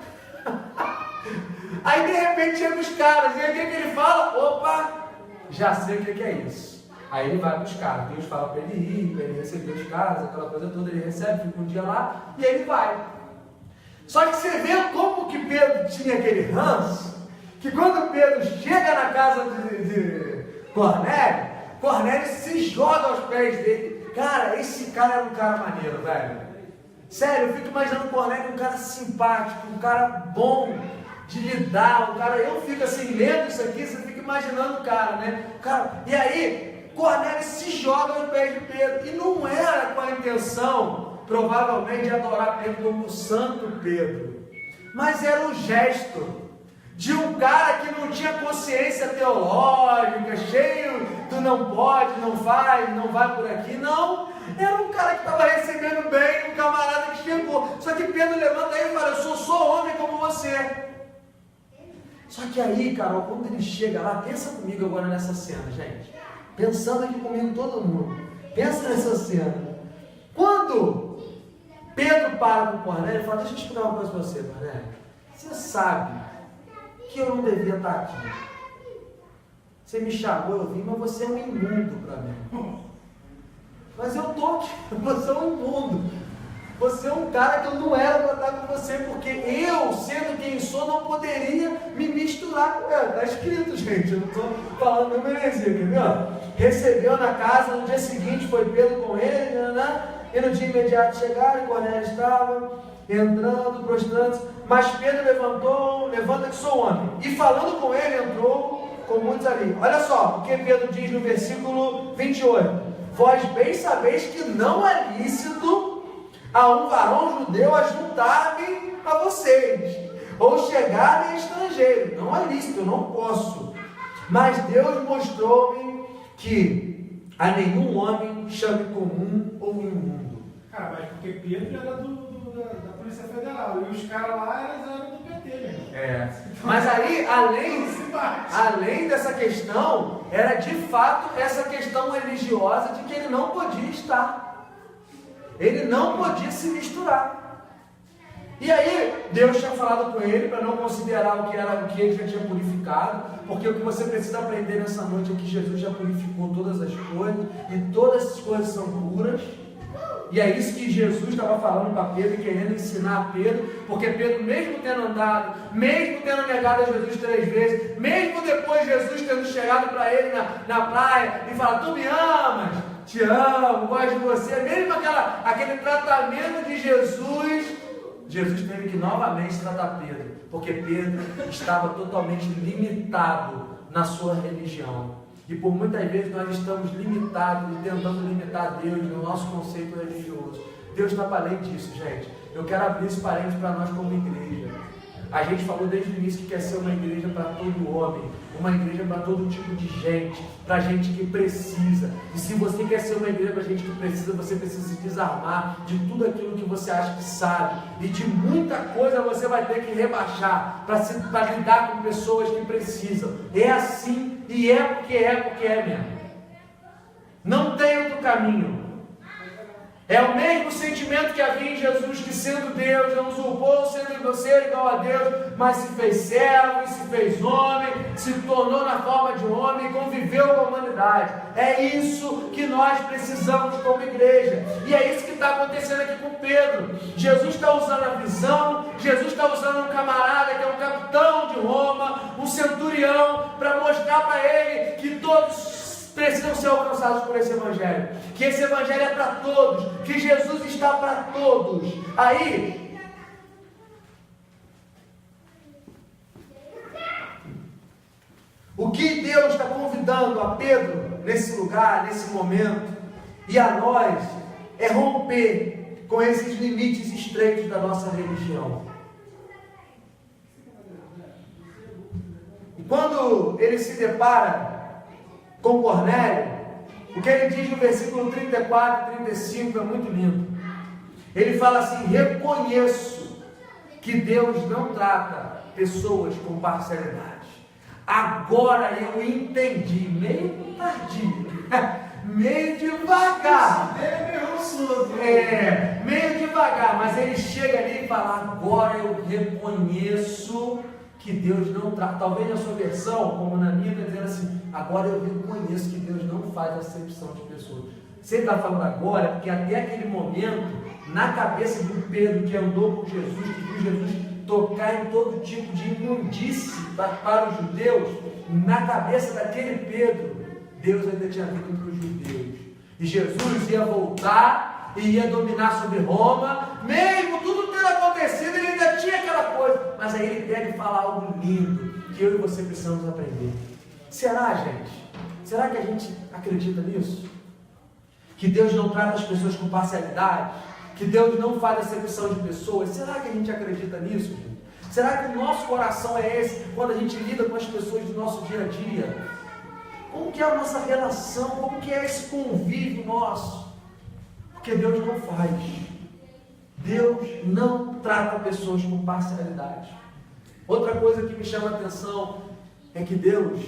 Aí de repente chega os caras, e aí o que ele fala? Opa, já sei o que é isso. Aí ele vai para os caras, Deus fala para ele ir, para ele receber os caras, aquela coisa toda, ele recebe, fica um dia lá, e aí ele vai. Só que você vê como que Pedro tinha aquele ranço, que quando Pedro chega na casa de Cornélio se joga aos pés dele. Cara, esse cara era um cara maneiro, velho. Sério, eu fico imaginando Cornélio um cara simpático, um cara bom de lidar, um cara, eu fico assim, lendo isso aqui, você fica imaginando o cara, né? E aí, Cornélio se joga aos pés de Pedro, e não era com a intenção, provavelmente, de adorar Pedro como o Santo Pedro, mas era um gesto de um cara que não tinha consciência teológica, cheio do não pode, não faz, não vai por aqui, não. Era um cara que estava recebendo bem, um camarada que chegou. Só que Pedro levanta aí e fala, eu sou só homem como você. Só que aí, Carol, quando ele chega lá, pensa comigo agora nessa cena, gente. Pensando aqui comigo todo mundo. Pensa nessa cena. Quando Pedro para com Cornélio e fala: deixa eu explicar uma coisa para você, Cornélio. Você sabe que eu não devia estar aqui. Você me chamou, eu vim, mas você é um imundo para mim. Mas eu estou aqui, você é um imundo. Você é um cara que eu não era para estar com você, porque eu, sendo quem sou, não poderia me misturar com ela. Está escrito, gente, eu não estou falando nenhuma heresia, quer ver? Recebeu na casa, no dia seguinte foi Pedro com ele, e no dia imediato chegaram, e Cornélio estava entrando, prostrando-se, mas Pedro levanta que sou homem, e falando com ele, entrou com muitos ali. Olha só o que Pedro diz no versículo 28: vós bem sabeis que não é lícito a um varão judeu ajuntar-me a vocês, ou chegar-me estrangeiro. Não é lícito, eu não posso. Mas Deus mostrou-me que a nenhum homem chame comum ou imundo. Cara, mas porque Pedro era da Polícia Federal, e os caras lá eram do PT, né? Mas aí, além dessa questão, era de fato essa questão religiosa de que ele não podia estar. Ele não podia se misturar. E aí, Deus tinha falado com ele para não considerar o que ele já tinha purificado, porque o que você precisa aprender nessa noite é que Jesus já purificou todas as coisas, e todas as coisas são puras. E é isso que Jesus estava falando para Pedro e querendo ensinar a Pedro, porque Pedro, mesmo tendo andado, mesmo tendo negado a Jesus 3 vezes, mesmo depois de Jesus tendo chegado para ele na praia e falado: tu me amas, te amo, gosto de você, mesmo aquele tratamento de Jesus teve que novamente tratar Pedro, porque Pedro estava totalmente limitado na sua religião. E por muitas vezes nós estamos limitados e tentando limitar Deus no nosso conceito religioso. Deus está para além disso, gente. Eu quero abrir esse parênteses para nós como igreja. A gente falou desde o início que quer ser uma igreja para todo homem, uma igreja para todo tipo de gente, para gente que precisa. E se você quer ser uma igreja para gente que precisa, você precisa se desarmar de tudo aquilo que você acha que sabe, e de muita coisa você vai ter que rebaixar para lidar com pessoas que precisam. É assim, e é porque é mesmo. Não tem outro caminho. É o mesmo sentimento que havia em Jesus, que sendo Deus, não usurpou ser igual a Deus, mas se fez servo, e se fez homem, se tornou na forma de homem e conviveu com a humanidade. É isso que nós precisamos como igreja. E é isso que está acontecendo aqui com Pedro. Jesus está usando a visão, Jesus está usando um camarada que é um capitão de Roma, um centurião, para mostrar para ele que todos precisam ser alcançados por esse evangelho, que esse evangelho é para todos, que Jesus está para todos. Aí, o que Deus está convidando a Pedro nesse lugar, nesse momento, e a nós, é romper com esses limites estreitos da nossa religião. E quando ele se depara com Cornélio, o que ele diz no versículo 34 e 35 é muito lindo. Ele fala assim: reconheço que Deus não trata pessoas com parcialidade. Agora eu entendi, meio tardio, meio devagar, meio devagar, mas ele chega ali e fala: agora eu reconheço que Deus não trata. Talvez na sua versão, como na minha, está dizendo assim: agora eu reconheço que Deus não faz acepção de pessoas. Você está falando agora, porque até aquele momento, na cabeça do Pedro que andou com Jesus, que viu Jesus tocar em todo tipo de imundície para os judeus, na cabeça daquele Pedro, Deus ainda tinha vindo para os judeus. E Jesus ia voltar e ia dominar sobre Roma, mesmo tudo tendo acontecido, ele ainda tinha aquela coisa. Mas aí ele deve falar algo lindo, que eu e você precisamos aprender. Será, gente? Será que a gente acredita nisso? Que Deus não trata as pessoas com parcialidade? Que Deus não faz acepção de pessoas? Será que a gente acredita nisso, gente? Será que o nosso coração é esse quando a gente lida com as pessoas do nosso dia a dia? Como que é a nossa relação? Como que é esse convívio nosso? Porque Deus não faz. Deus não trata pessoas com parcialidade. Outra coisa que me chama a atenção é que Deus,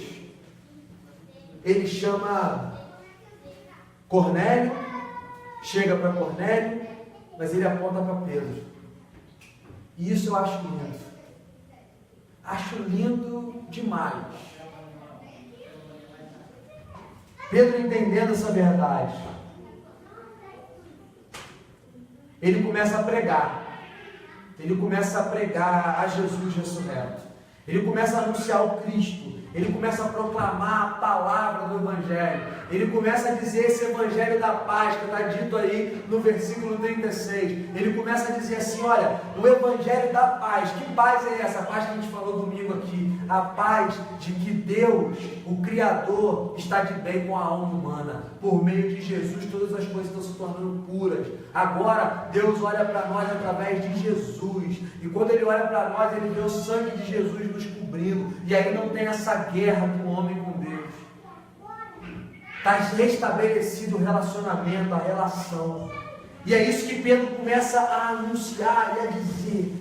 Ele chama Cornélio, chega para Cornélio mas ele aponta para Pedro. E isso eu acho lindo. Acho lindo demais. Pedro entendendo essa verdade, ele começa a pregar. Ele começa a pregar a Jesus ressurreto. Ele começa a anunciar o Cristo. Ele começa a proclamar a palavra do Evangelho. Ele começa a dizer esse Evangelho da paz, que está dito aí no versículo 36. Ele começa a dizer assim, olha, o Evangelho da paz. Que paz é essa? A paz que a gente falou domingo aqui. A paz de que Deus, o Criador, está de bem com a alma humana. Por meio de Jesus, todas as coisas estão se tornando puras. Agora, Deus olha para nós através de Jesus. E quando Ele olha para nós, Ele vê o sangue de Jesus nos cobrindo. E aí não tem essa guerra do homem com Deus. Está restabelecido o relacionamento, a relação. E é isso que Pedro começa a anunciar e a dizer.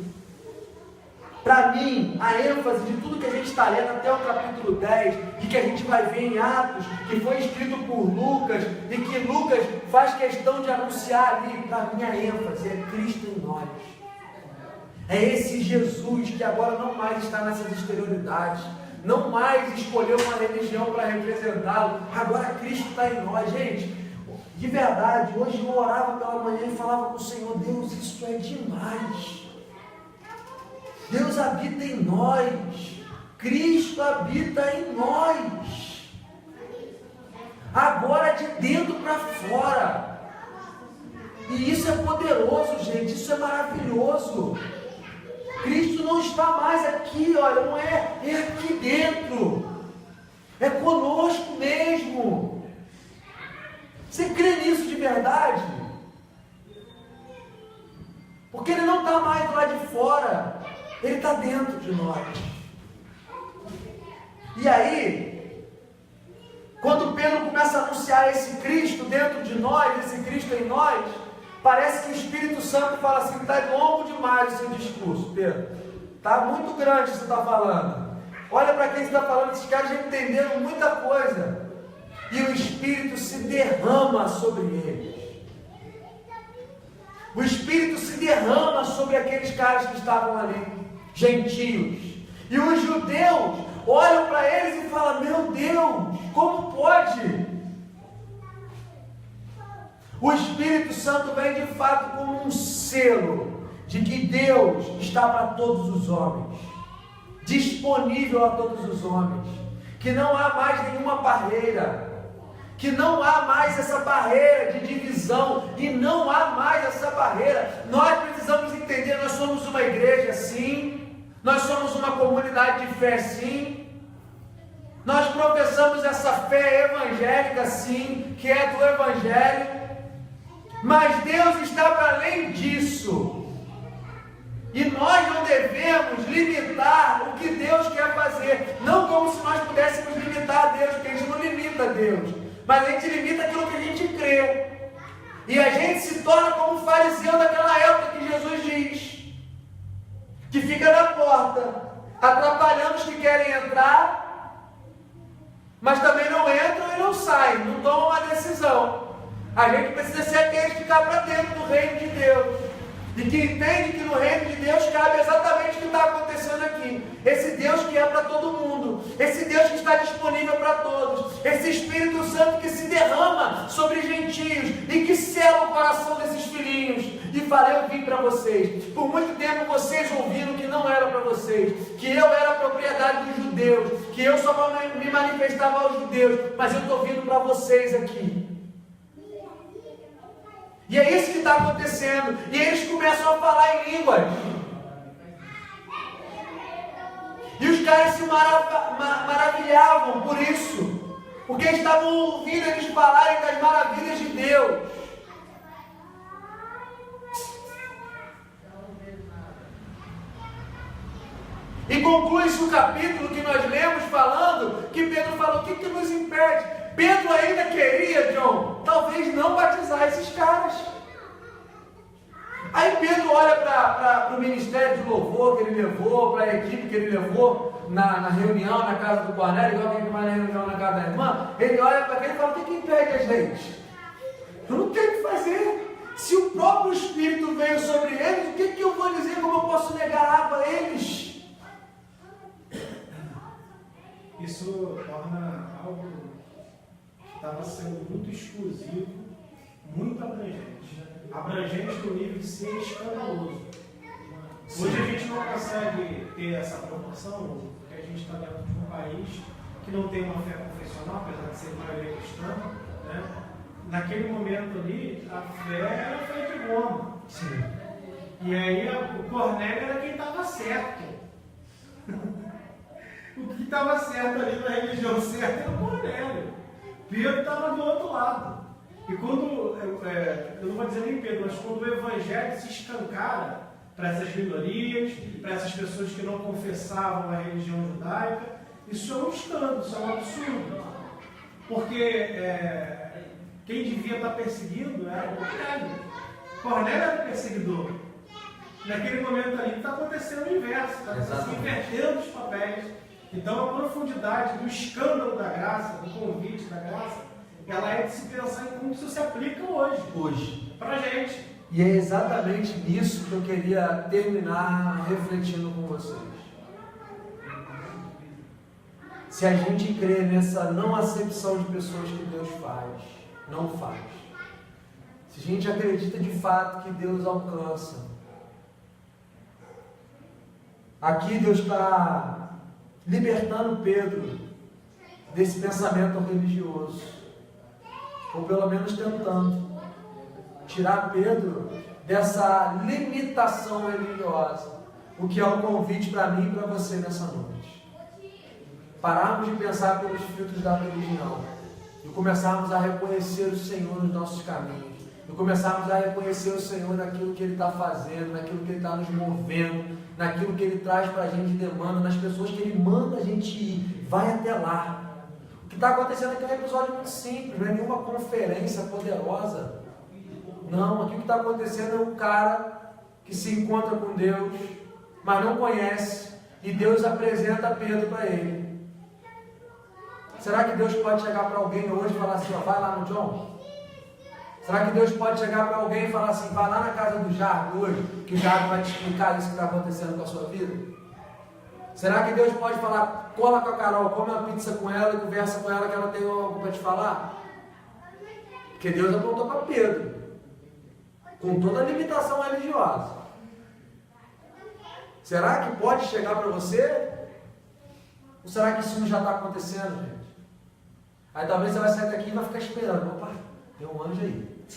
Para mim, a ênfase de tudo que a gente está lendo até o capítulo 10, e que a gente vai ver em Atos, que foi escrito por Lucas, e que Lucas faz questão de anunciar ali, para mim a ênfase é Cristo em nós. É esse Jesus que agora não mais está nessas exterioridades, não mais escolheu uma religião para representá-lo, agora Cristo está em nós. Gente, de verdade, hoje eu orava pela manhã e falava com o Senhor, Deus, isso é demais. Deus habita em nós, Cristo habita em nós, agora de dentro para fora, e isso é poderoso, gente, isso é maravilhoso. Cristo não está mais aqui, olha, não é, é aqui dentro, é conosco mesmo. Você crê nisso de verdade? Porque Ele não está mais lá de fora, Ele está dentro de nós. E aí, quando Pedro começa a anunciar esse Cristo dentro de nós, esse Cristo em nós, parece que o Espírito Santo fala assim, está longo demais o seu discurso, Pedro. Está muito grande o que você está falando. Olha para quem você está falando, esses caras já entenderam muita coisa. E o Espírito se derrama sobre eles. O Espírito se derrama sobre aqueles caras que estavam ali, gentios. E os judeus olham para eles e falam, meu Deus, como pode? O Espírito Santo vem de fato como um selo de que Deus está para todos os homens, disponível a todos os homens, que não há mais nenhuma barreira, que não há mais essa barreira de divisão, e não há mais essa barreira. Nós precisamos entender, nós somos uma igreja sim, nós somos uma comunidade de fé sim, nós professamos essa fé evangélica sim, que é do Evangelho, mas Deus está para além disso. E nós não devemos limitar o que Deus quer fazer. Não como se nós pudéssemos limitar a Deus, porque a gente não limita a Deus. Mas a gente limita aquilo que a gente crê. E a gente se torna como o fariseu daquela época que Jesus diz. Que fica na porta, atrapalhando os que querem entrar, mas também não entram e não saem, não tomam uma decisão. A gente precisa ser aqueles que estão para dentro do reino de Deus. E que entende que no reino de Deus cabe exatamente o que está acontecendo aqui. Esse Deus que é para todo mundo. Esse Deus que está disponível para todos. Esse Espírito Santo que se derrama sobre gentios e que sela o coração desses filhinhos. E fala, eu vim para vocês. Por muito tempo vocês ouviram que não era para vocês. Que eu era propriedade dos judeus. Que eu só me manifestava aos judeus. Mas eu estou vindo para vocês aqui. E é isso que está acontecendo. E eles começam a falar em línguas. E os caras se maravilhavam por isso. Porque estavam ouvindo eles falarem das maravilhas de Deus. E conclui-se o capítulo que nós lemos falando que Pedro falou, o que nos impede? Pedro ainda queria, John, talvez não batizar esses caras. Aí Pedro olha para o ministério de louvor que ele levou, para a equipe que ele levou na reunião na casa do Cornélio, igual quem vai na reunião na casa da irmã, ele olha para aquele e fala, o que impede a gente? Eu não tenho o que fazer. Se o próprio Espírito veio sobre eles, o que eu vou dizer? Como eu posso negar água a eles? Isso torna algo que estava sendo muito exclusivo, muito abrangente. Abrangente do nível de ser escandaloso. Hoje a gente não consegue ter essa proporção, porque a gente está dentro de um país que não tem uma fé confessional, apesar de ser maioria cristã, né? Naquele momento ali, a fé era fé de Roma. Sim. E aí o Cornélio era quem estava certo. O que estava certo ali na religião certa era o Cornélio. Pedro estava do outro lado. E quando, eu não vou dizer nem Pedro, mas quando o Evangelho se escancara para essas minorias, para essas pessoas que não confessavam a religião judaica, isso é um escândalo, isso é um absurdo. Porque quem devia estar perseguindo era o Cornélio. Cornélio era o perseguidor. Naquele momento ali está acontecendo o inverso, está se invertendo os papéis. Então a profundidade do escândalo da graça, do convite da graça, ela é de se pensar em como isso se aplica hoje. Para a gente. E é exatamente nisso que eu queria terminar refletindo com vocês. Se a gente crê nessa não acepção de pessoas que Deus não faz. Se a gente acredita de fato que Deus alcança. Aqui Deus está libertando Pedro desse pensamento religioso. Ou pelo menos tentando tirar Pedro dessa limitação religiosa. O que é um convite para mim e para você nessa noite. Pararmos de pensar pelos filtros da religião e começarmos a reconhecer o Senhor nos nossos caminhos. E começarmos a reconhecer o Senhor naquilo que Ele está fazendo, naquilo que Ele está nos movendo, naquilo que Ele traz para a gente de demanda, nas pessoas que Ele manda a gente ir. Vai até lá. O que está acontecendo aqui é um episódio muito simples, não é nenhuma conferência poderosa. Não, aqui o que está acontecendo é um cara que se encontra com Deus, mas não conhece, e Deus apresenta Pedro para ele. Será que Deus pode chegar para alguém hoje e falar assim, ó, vai lá no John? Será que Deus pode chegar para alguém e falar assim, vai lá na casa do Jardim hoje, que o Jardim vai te explicar isso que está acontecendo com a sua vida? Será que Deus pode falar, cola com a Carol, come uma pizza com ela e conversa com ela que ela tem algo para te falar? Porque Deus apontou para Pedro, com toda a limitação religiosa. Será que pode chegar para você? Ou será que isso já está acontecendo, gente? Aí talvez você vai sair daqui e vai ficar esperando. Opa, tem um anjo aí.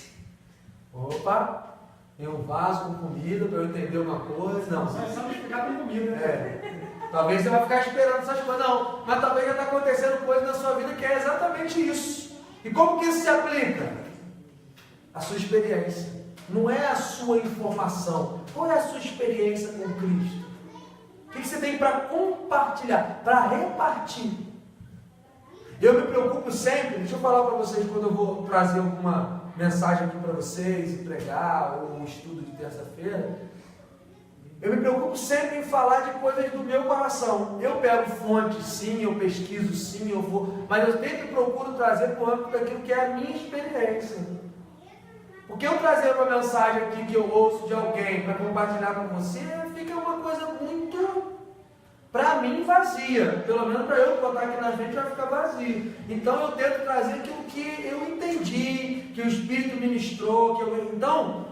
Opa, tem um vaso com comida para eu entender uma coisa. Não. Só me explicar com comida, né? Talvez você vai ficar esperando essas coisas. Não, mas talvez já está acontecendo coisa na sua vida que é exatamente isso. E como que isso se aplica? A sua experiência. Não é a sua informação. Qual é a sua experiência com Cristo? O que você tem para compartilhar, para repartir? Eu me preocupo sempre, deixa eu falar para vocês quando eu vou trazer alguma mensagem aqui para vocês, pregar, ou um estudo de terça-feira. Eu me preocupo sempre em falar de coisas do meu coração. Eu pego fontes, sim, eu pesquiso, sim, eu vou, mas eu sempre procuro trazer para o âmbito daquilo que é a minha experiência. Porque eu trazer uma mensagem aqui que eu ouço de alguém para compartilhar com você, fica uma coisa muito, para mim, vazia. Pelo menos para eu botar aqui na frente vai ficar vazio. Então eu tento trazer aquilo que eu entendi, que o Espírito ministrou. Então,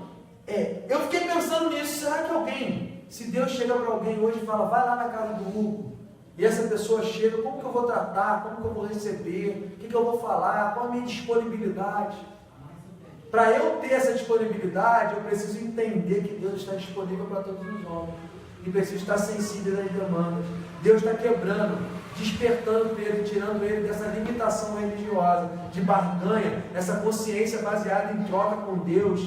eu fiquei pensando nisso. Será que alguém, se Deus chega para alguém hoje e fala, vai lá na casa do Hugo, e essa pessoa chega, como que eu vou tratar, como que eu vou receber, o que eu vou falar, qual a minha disponibilidade? Para eu ter essa disponibilidade, eu preciso entender que Deus está disponível para todos os homens. E preciso estar sensível às demandas. Deus está quebrando, despertando Pedro, tirando ele dessa limitação religiosa, de barganha, essa consciência baseada em troca com Deus.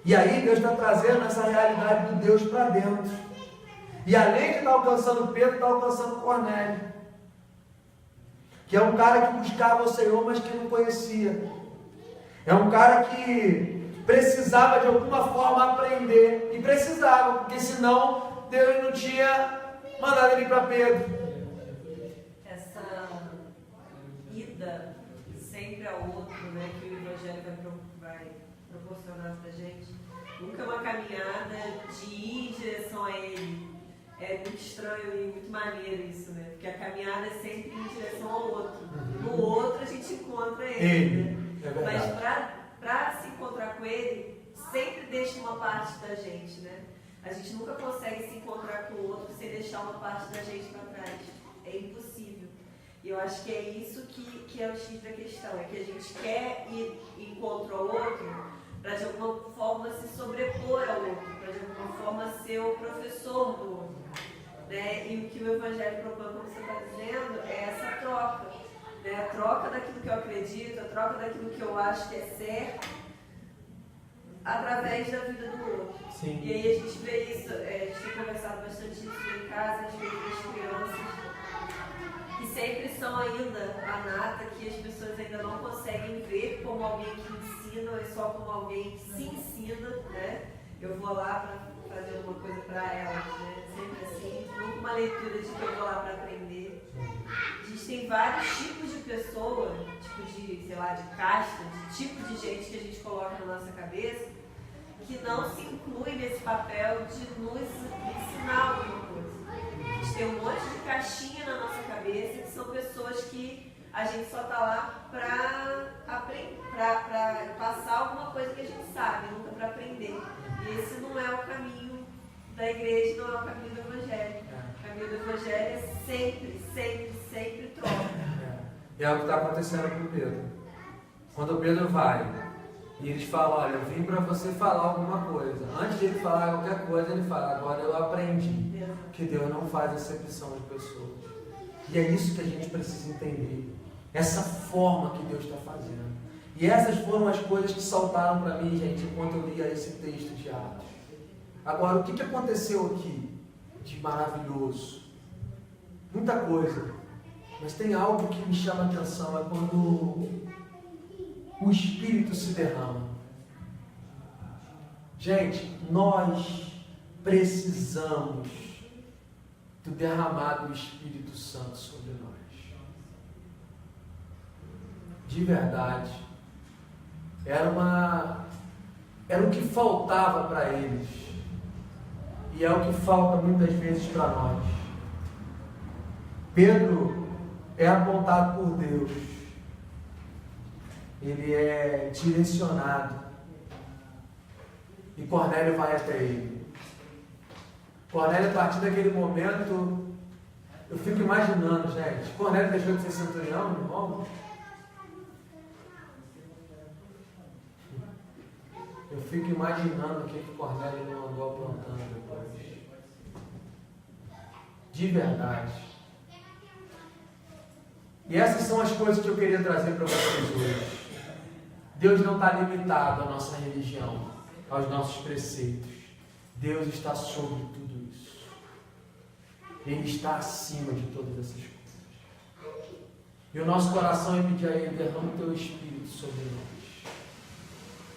E aí Deus está trazendo essa realidade do Deus para dentro. E além de estar alcançando Pedro, está alcançando Cornélio, que é um cara que buscava o Senhor, mas que não conhecia. É um cara que precisava de alguma forma aprender. E precisava, porque senão Deus não tinha mandado ele para Pedro. Essa ida sempre ao outro, né, que o Evangelho vai proporcionado pra gente. Nunca uma caminhada de ir em direção a Ele. É muito estranho e muito maneiro isso, né? Porque a caminhada é sempre em direção ao outro. No outro a gente encontra Ele. Né? É verdade. Mas para se encontrar com Ele, sempre deixa uma parte da gente, né? A gente nunca consegue se encontrar com o outro sem deixar uma parte da gente para trás. É impossível. E eu acho que é isso que é o X da questão. É que a gente quer ir encontro ao outro para de alguma forma se sobrepor ao outro, para de alguma forma ser o professor do outro. Né? E o que o Evangelho propõe, como você está dizendo, é essa troca. Né? A troca daquilo que eu acredito, a troca daquilo que eu acho que é certo, através da vida do outro. Sim. E aí a gente vê isso, a gente tem conversado bastante isso em casa, a gente vê das crianças, que sempre são ainda a nata, que as pessoas ainda não conseguem ver como alguém que ensina, é só como alguém que se ensina, né? Eu vou lá para fazer alguma coisa para elas, né? Sempre assim, nunca uma leitura de que eu vou lá para aprender. A gente tem vários tipos de pessoa, tipo de, sei lá, de casta, de tipo de gente que a gente coloca na nossa cabeça, que não se inclui nesse papel de nos ensinar alguma coisa. A gente tem um monte de caixinha na nossa cabeça que são pessoas que a gente só está lá para passar alguma coisa que a gente sabe, nunca para aprender. E esse não é o caminho da igreja, não é o caminho do Evangelho. O caminho do Evangelho é sempre, sempre, sempre troca. É o que está acontecendo com o Pedro. Quando o Pedro vai e eles falam, olha, eu vim para você falar alguma coisa. Antes de ele falar qualquer coisa, ele fala, agora eu aprendi que Deus não faz acepção de pessoas. E é isso que a gente precisa entender. Essa forma que Deus está fazendo. E essas foram as coisas que saltaram para mim, gente, enquanto eu lia esse texto de Atos. Agora, o que aconteceu aqui de maravilhoso? Muita coisa. Mas tem algo que me chama a atenção, é quando o Espírito se derrama. Gente, nós precisamos do derramado do Espírito Santo sobre nós. De verdade. Era o que faltava para eles. E é o que falta muitas vezes para nós. Pedro é apontado por Deus. Ele é direcionado. E Cornélio vai até ele. Cornélio, a partir daquele momento, eu fico imaginando, gente, Cornélio deixou de ser centurião, meu irmão? Eu fico imaginando o que Cornélio não andou aprontando depois. De verdade. E essas são as coisas que eu queria trazer para vocês hoje. Deus não está limitado à nossa religião, aos nossos preceitos. Deus está sobre tudo isso. Ele está acima de todas essas coisas. E o nosso coração é pedir a Ele, derrama o Teu Espírito sobre nós.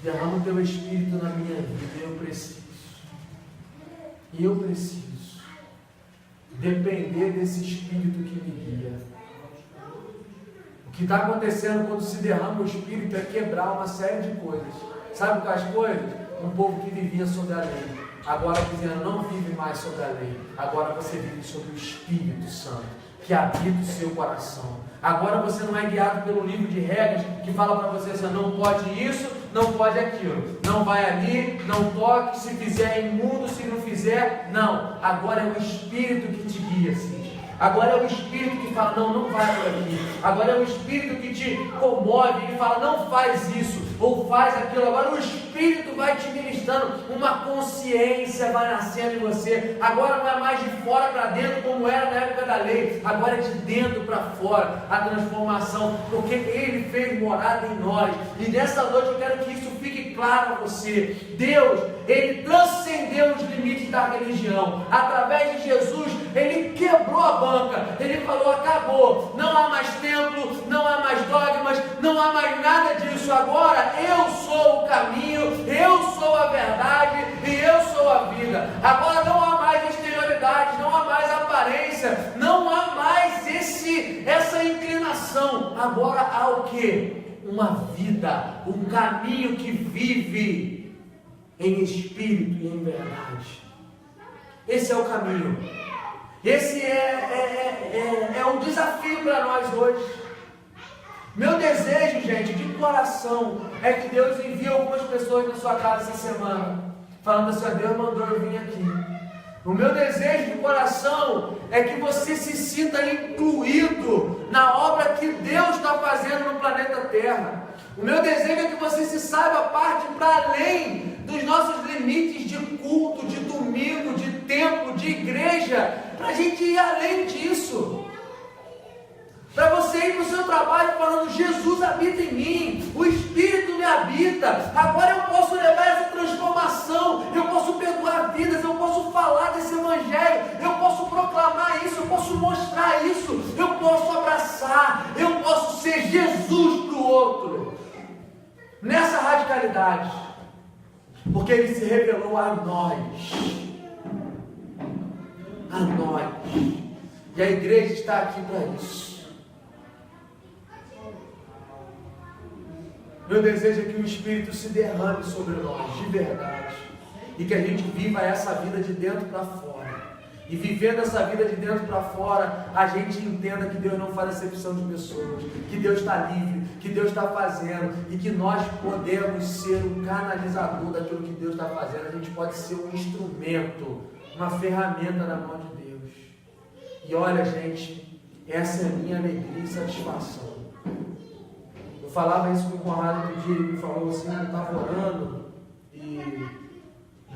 Derrama o Teu Espírito na minha vida. Eu preciso depender desse Espírito que me guia. O que está acontecendo quando se derrama o Espírito é quebrar uma série de coisas. Sabe quais coisas? Um povo que vivia sob a lei, agora dizendo, não vive mais sob a lei. Agora você vive sob o Espírito Santo, que habita o seu coração. Agora você não é guiado pelo livro de regras que fala para você assim, não pode isso, não pode aquilo. Não vai ali, não toque, se fizer é imundo, se não fizer, não. Agora é o Espírito que te guia, assim. Agora é o Espírito que fala, não vai por aqui. Agora é o Espírito que te comove, ele fala, não faz isso, ou faz aquilo. Agora o Espírito vai te ministrando, uma consciência vai nascendo em você. Agora não é mais de fora para dentro, como era na época da lei. Agora é de dentro para fora, a transformação, porque Ele fez morada em nós. E nessa noite eu quero que isso fique claro a você. Deus, Ele transcendeu os limites da religião. Através de Jesus, Ele quebrou a banca. Ele falou, acabou. Não há mais templo, não há mais dogmas, não há mais nada disso. Agora eu sou o caminho, eu sou a verdade e eu sou a vida. Agora não há mais exterioridade, não há mais aparência, não há mais essa inclinação. Agora há o quê? uma vida, um caminho que vive em espírito e em verdade. Esse é o caminho. Esse é um desafio para nós hoje. Meu desejo, gente, de coração, é que Deus envie algumas pessoas na sua casa essa semana, falando assim: Deus mandou eu vir aqui. O meu desejo de coração é que você se sinta incluído na obra que Deus está fazendo no planeta Terra. O meu desejo é que você se saiba parte para além dos nossos limites de culto, de domingo, de templo, de igreja, para a gente ir além disso. Para você ir para o seu trabalho falando: Jesus habita em mim, o Espírito me habita, agora eu posso levar essa transformação, eu posso perdoar vidas, eu posso falar desse Evangelho, eu posso proclamar isso, eu posso mostrar isso, eu posso abraçar, eu posso ser Jesus para o outro, nessa radicalidade, porque Ele se revelou a nós, e a igreja está aqui para isso. Meu desejo é que o Espírito se derrame sobre nós, de verdade. E que a gente viva essa vida de dentro para fora. E vivendo essa vida de dentro para fora, a gente entenda que Deus não faz acepção de pessoas. Que Deus está livre, que Deus está fazendo. E que nós podemos ser um canalizador daquilo que Deus está fazendo. A gente pode ser um instrumento, uma ferramenta na mão de Deus. E olha, gente, essa é a minha alegria e satisfação. Eu falava isso com o Conrado outro dia, ele me falou assim: eu estava orando e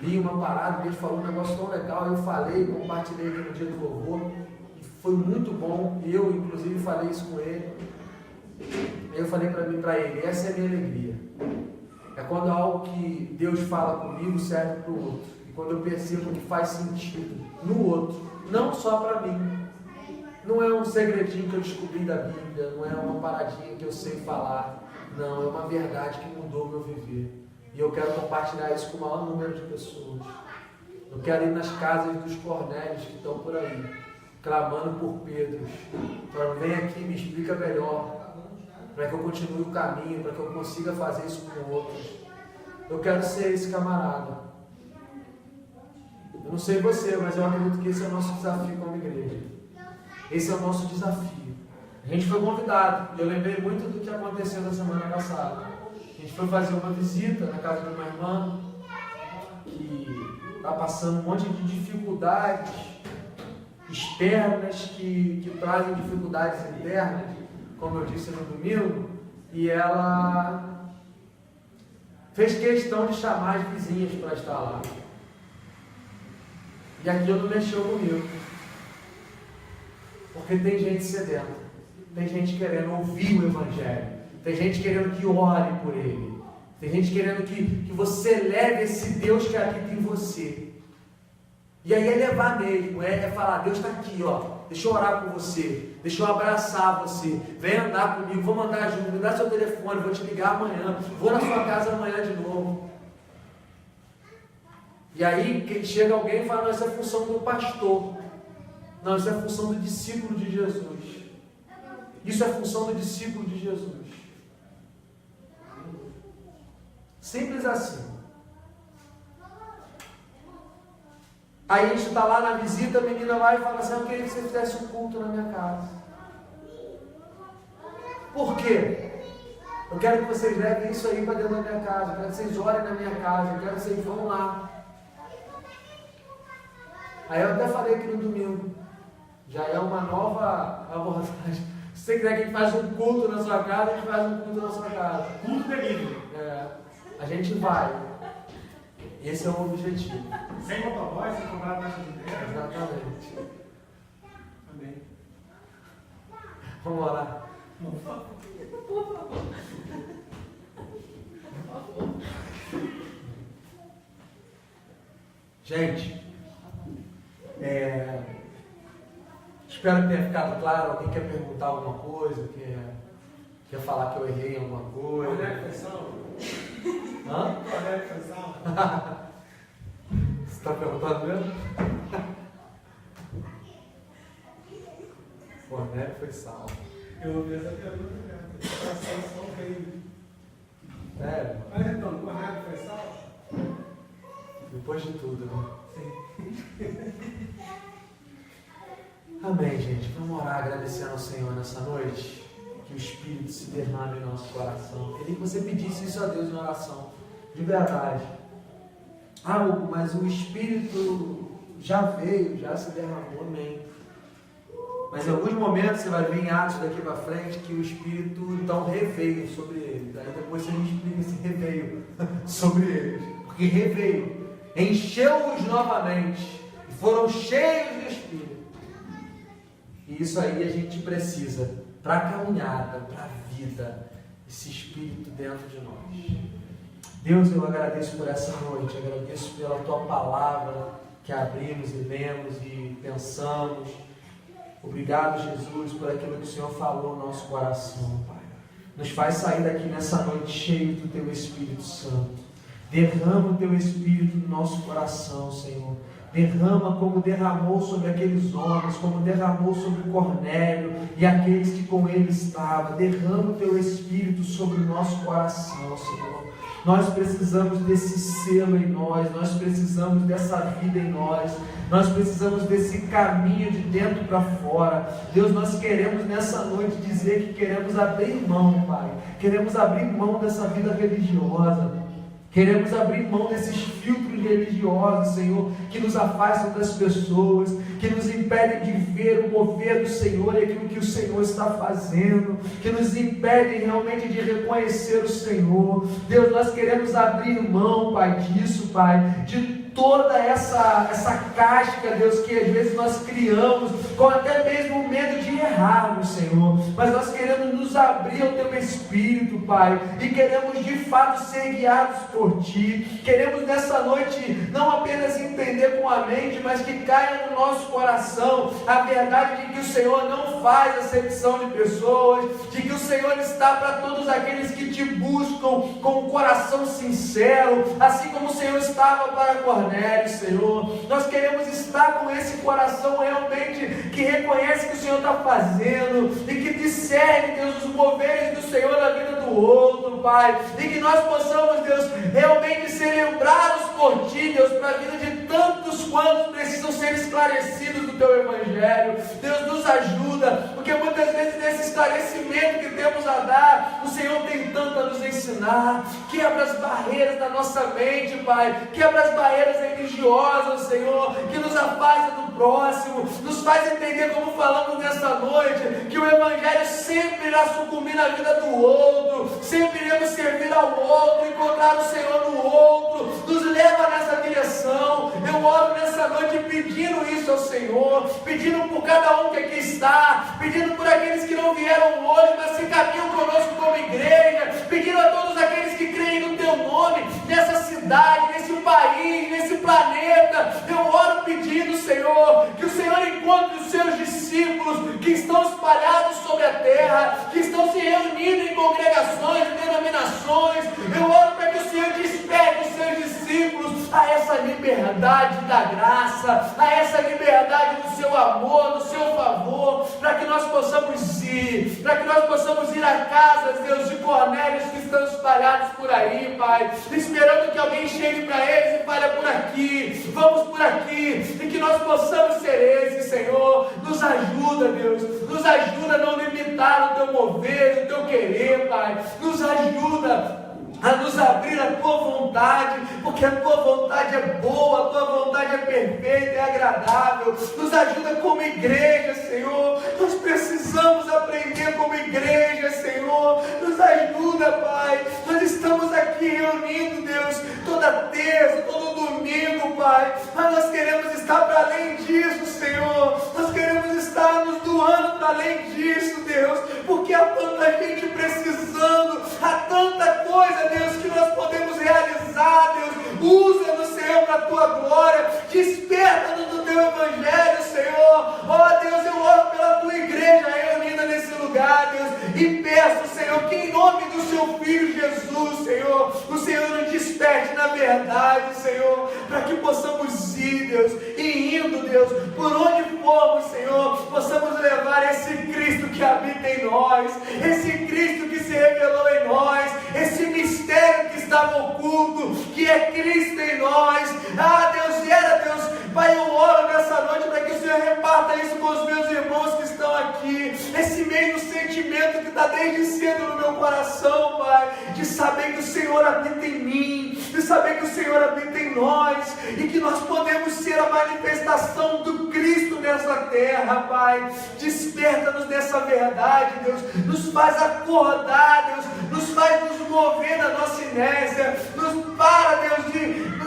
li uma parada, Deus falou um negócio tão legal, eu falei, compartilhei aqui no dia do louvor, e foi muito bom, e eu inclusive falei isso com ele. Eu falei para ele: essa é a minha alegria, é quando algo que Deus fala comigo serve para o outro, e quando eu percebo que faz sentido no outro, não só para mim. Não é um segredinho que eu descobri da Bíblia, não é uma paradinha que eu sei falar, não, é uma verdade que mudou o meu viver. E eu quero compartilhar isso com o maior número de pessoas. Eu quero ir nas casas dos Cornélios que estão por aí, clamando por Pedro, falando: vem aqui, me explica melhor, para que eu continue o caminho, para que eu consiga fazer isso com outros. Eu quero ser esse camarada. Eu não sei você, mas eu acredito que esse é o nosso desafio como igreja. Esse é o nosso desafio. A gente foi convidado, eu lembrei muito do que aconteceu na semana passada. A gente foi fazer uma visita na casa de uma irmã que está passando um monte de dificuldades externas que trazem dificuldades internas, como eu disse no domingo, e ela fez questão de chamar as vizinhas para estar lá. E aquilo mexeu comigo. Porque tem gente sedenta, tem gente querendo ouvir o Evangelho, tem gente querendo que ore por ele, tem gente querendo que você leve esse Deus que habita em você. E aí é levar mesmo, é falar: Deus está aqui, ó, deixa eu orar por você, deixa eu abraçar você, vem andar comigo, vou mandar ajuda, me dá seu telefone, vou te ligar amanhã, vou na sua casa amanhã de novo. E aí chega alguém e fala: não, essa é a função do pastor. Não, isso é a função do discípulo de Jesus. Isso é a função do discípulo de Jesus. Simples assim. Aí a gente está lá na visita, a menina vai e fala assim: eu queria que você fizesse um culto na minha casa. Por quê? Eu quero que vocês levem isso aí para dentro da minha casa, eu quero que vocês orem na minha casa, eu quero que vocês vão lá. Aí eu até falei aqui no domingo, já é uma nova abordagem. Se você quiser que a gente faça um culto na sua casa, a gente faz um culto na sua casa. Culto delivery. A gente vai. Esse é o objetivo. Sem motoboy, sem comprar taxa de entrega. Exatamente. Amém. Vamos orar. Por favor. Gente, espero que tenha ficado claro. Alguém quer perguntar alguma coisa? Quer falar que eu errei em alguma coisa? Onde é que foi salvo? Hã? Onde é que foi salvo? Você está perguntando mesmo? Cornélio foi salvo. Eu ouvi essa pergunta, cara. É, Mas então, com a raiva foi salvo? depois de tudo, né? Amém, gente. Vamos orar agradecendo ao Senhor nessa noite. Que o Espírito se derrame em nosso coração. Queria que você pedisse isso a Deus em oração. De verdade. Ah, Hugo, mas o Espírito já veio, já se derramou, amém. Mas em alguns momentos você vai ver em Atos daqui para frente que o Espírito então reveio sobre eles. Aí depois você me explica esse reveio sobre eles. Porque reveio, encheu-os novamente e foram cheios de Espírito. E isso aí a gente precisa para a caminhada, para a vida, esse Espírito dentro de nós. Deus, eu agradeço por essa noite, agradeço pela Tua palavra que abrimos e lemos e pensamos. Obrigado, Jesus, por aquilo que o Senhor falou no nosso coração, Pai. Nos faz sair daqui nessa noite cheio do Teu Espírito Santo. Derrama o Teu Espírito no nosso coração, Senhor. Derrama como derramou sobre aqueles homens, como derramou sobre Cornélio e aqueles que com ele estavam. Derrama o Teu Espírito sobre o nosso coração, Senhor. Nós precisamos desse selo em nós, nós precisamos dessa vida em nós, nós precisamos desse caminho de dentro para fora. Deus, nós queremos nessa noite dizer que queremos abrir mão, Pai. Queremos abrir mão dessa vida religiosa. Queremos abrir mão desses filtros religiosos, Senhor, que nos afastam das pessoas, que nos impedem de ver o mover do Senhor e aquilo que o Senhor está fazendo, que nos impedem realmente de reconhecer o Senhor. Deus, nós queremos abrir mão, Pai, disso, Pai, de toda essa casca, Deus, que às vezes nós criamos, com até mesmo o medo de errarmos, Senhor, mas nós queremos nos abrir ao Teu Espírito, Pai, e queremos de fato ser guiados por Ti. Queremos nessa noite não apenas entender com a mente, mas que caia no nosso coração a verdade de que o Senhor não faz acepção de pessoas, de que o Senhor está para todos aqueles que Te buscam com um coração sincero, assim como o Senhor estava para Cornélio, Senhor. Nós queremos estar com esse coração realmente que reconhece que o Senhor está fazendo e que discerne, Deus, os moveres do Senhor na vida do outro, Pai, e que nós possamos, Deus, realmente ser lembrados por Ti, Deus, para a vida de tantos quantos precisam ser esclarecidos do Teu Evangelho. Deus, nos ajuda, porque muitas vezes nesse esclarecimento que temos a dar, o Senhor tem tanto a nos ensinar. Quebra as barreiras da nossa mente, Pai, quebra as barreiras religiosas, Senhor, que nos afasta do próximo, nos faz entender, como falamos nesta noite, que o Evangelho sempre irá sucumbir na vida do outro, sempre iremos servir ao outro, encontrar o Senhor no outro. Nos leva nessa direção. Eu oro nessa noite pedindo isso ao Senhor, pedindo por cada um que aqui está, pedindo por aqueles que não vieram hoje, mas se caminham conosco como igreja, pedindo a todos aqueles que creem no Teu nome, nessa cidade, nesse país, nesse planeta. Eu oro pedindo, Senhor, que o Senhor encontre os Seus discípulos que estão espalhados sobre a terra, que estão se reunindo em congregações e denominações. Eu oro para que o Senhor desperte os Seus discípulos a essa liberdade da graça, a essa liberdade do Seu amor, do Seu favor, para que nós possamos ir, a casas, Deus, de Cornélios que estão espalhados por aí, Pai, esperando que alguém chegue para eles e fale: por aqui, vamos por aqui, e que nós possamos ser esses, Senhor. Nos ajuda, Deus, nos ajuda a não limitar o Teu mover, o Teu querer, Pai, nos ajuda a nos abrir a Tua vontade, porque a Tua vontade é boa, a Tua vontade é perfeita, é agradável. Nos ajuda como igreja, Senhor. Nós precisamos aprender como igreja, Senhor. Nos ajuda, Pai. Nós estamos aqui reunindo, Deus, toda terça, todo domingo, Pai, mas nós queremos estar para além disso, Senhor. Nós queremos estar nos doando para além disso, Deus, porque há tanta gente precisando, há tanta coisa, Deus, que nós podemos realizar, Deus. Usa-nos, Senhor, para a Tua glória. Desperta-nos do Teu Evangelho, Senhor. Ó Deus, eu oro pela Tua igreja reunida nesse lugar, Deus, e peço, Senhor, que em nome do Seu Filho Jesus, Senhor, o Senhor nos desperte na verdade, Senhor, para que possamos ir, Deus, e indo, Deus, por onde formos, Senhor, possamos levar esse Cristo que que habita em nós, esse Cristo que se revelou em nós, esse mistério que estava oculto, que é Cristo em nós. Ah, Deus, Deus, Pai, eu oro nessa noite para que o Senhor reparta isso com os meus irmãos que estão aqui, esse mesmo sentimento que está desde cedo no meu coração, Pai, de saber que o Senhor habita em mim, de saber que o Senhor habita em nós, e que nós podemos ser a manifestação do Cristo nessa terra, Pai. Desperta-nos nessa verdade, Deus, nos faz acordar, Deus, nos faz nos mover da nossa inércia,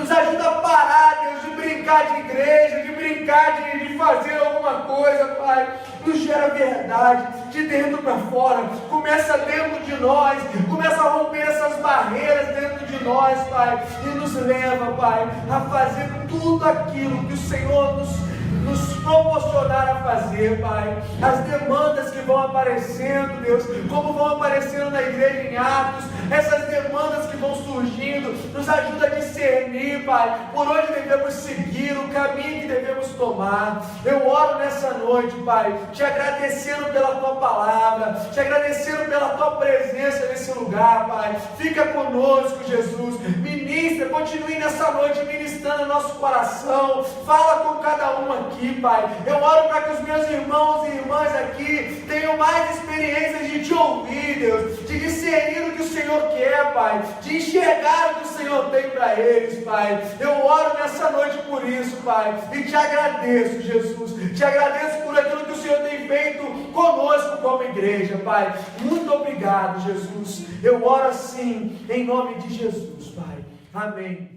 nos ajuda a parar, Deus, de brincar de igreja, de brincar de fazer alguma coisa, Pai. Nos gera verdade, de dentro para fora, começa dentro de nós, começa a romper essas barreiras dentro de nós, Pai, e nos leva, Pai, a fazer tudo aquilo que o Senhor nos proporcionar a fazer, Pai. As demandas que vão aparecendo, Deus, como vão aparecendo na igreja em Atos, essas demandas que vão surgindo, nos ajuda a discernir, Pai, por onde devemos seguir, o caminho que devemos tomar. Eu oro nessa noite, Pai, te agradecendo pela Tua palavra, te agradecendo pela Tua presença nesse lugar, Pai. Fica conosco, Jesus, ministra, continue nessa noite ministrando o nosso coração, fala com cada um aqui, Pai. Eu oro para que os meus irmãos e irmãs aqui tenham mais experiências de te ouvir, Deus, de discernir o que o Senhor quer, Pai, de enxergar o que o Senhor tem para eles, Pai. Eu oro nessa noite por isso, Pai, e te agradeço, Jesus, te agradeço por aquilo que o Senhor tem feito conosco como igreja, Pai. Muito obrigado, Jesus. Eu oro assim, em nome de Jesus, Pai. Amém.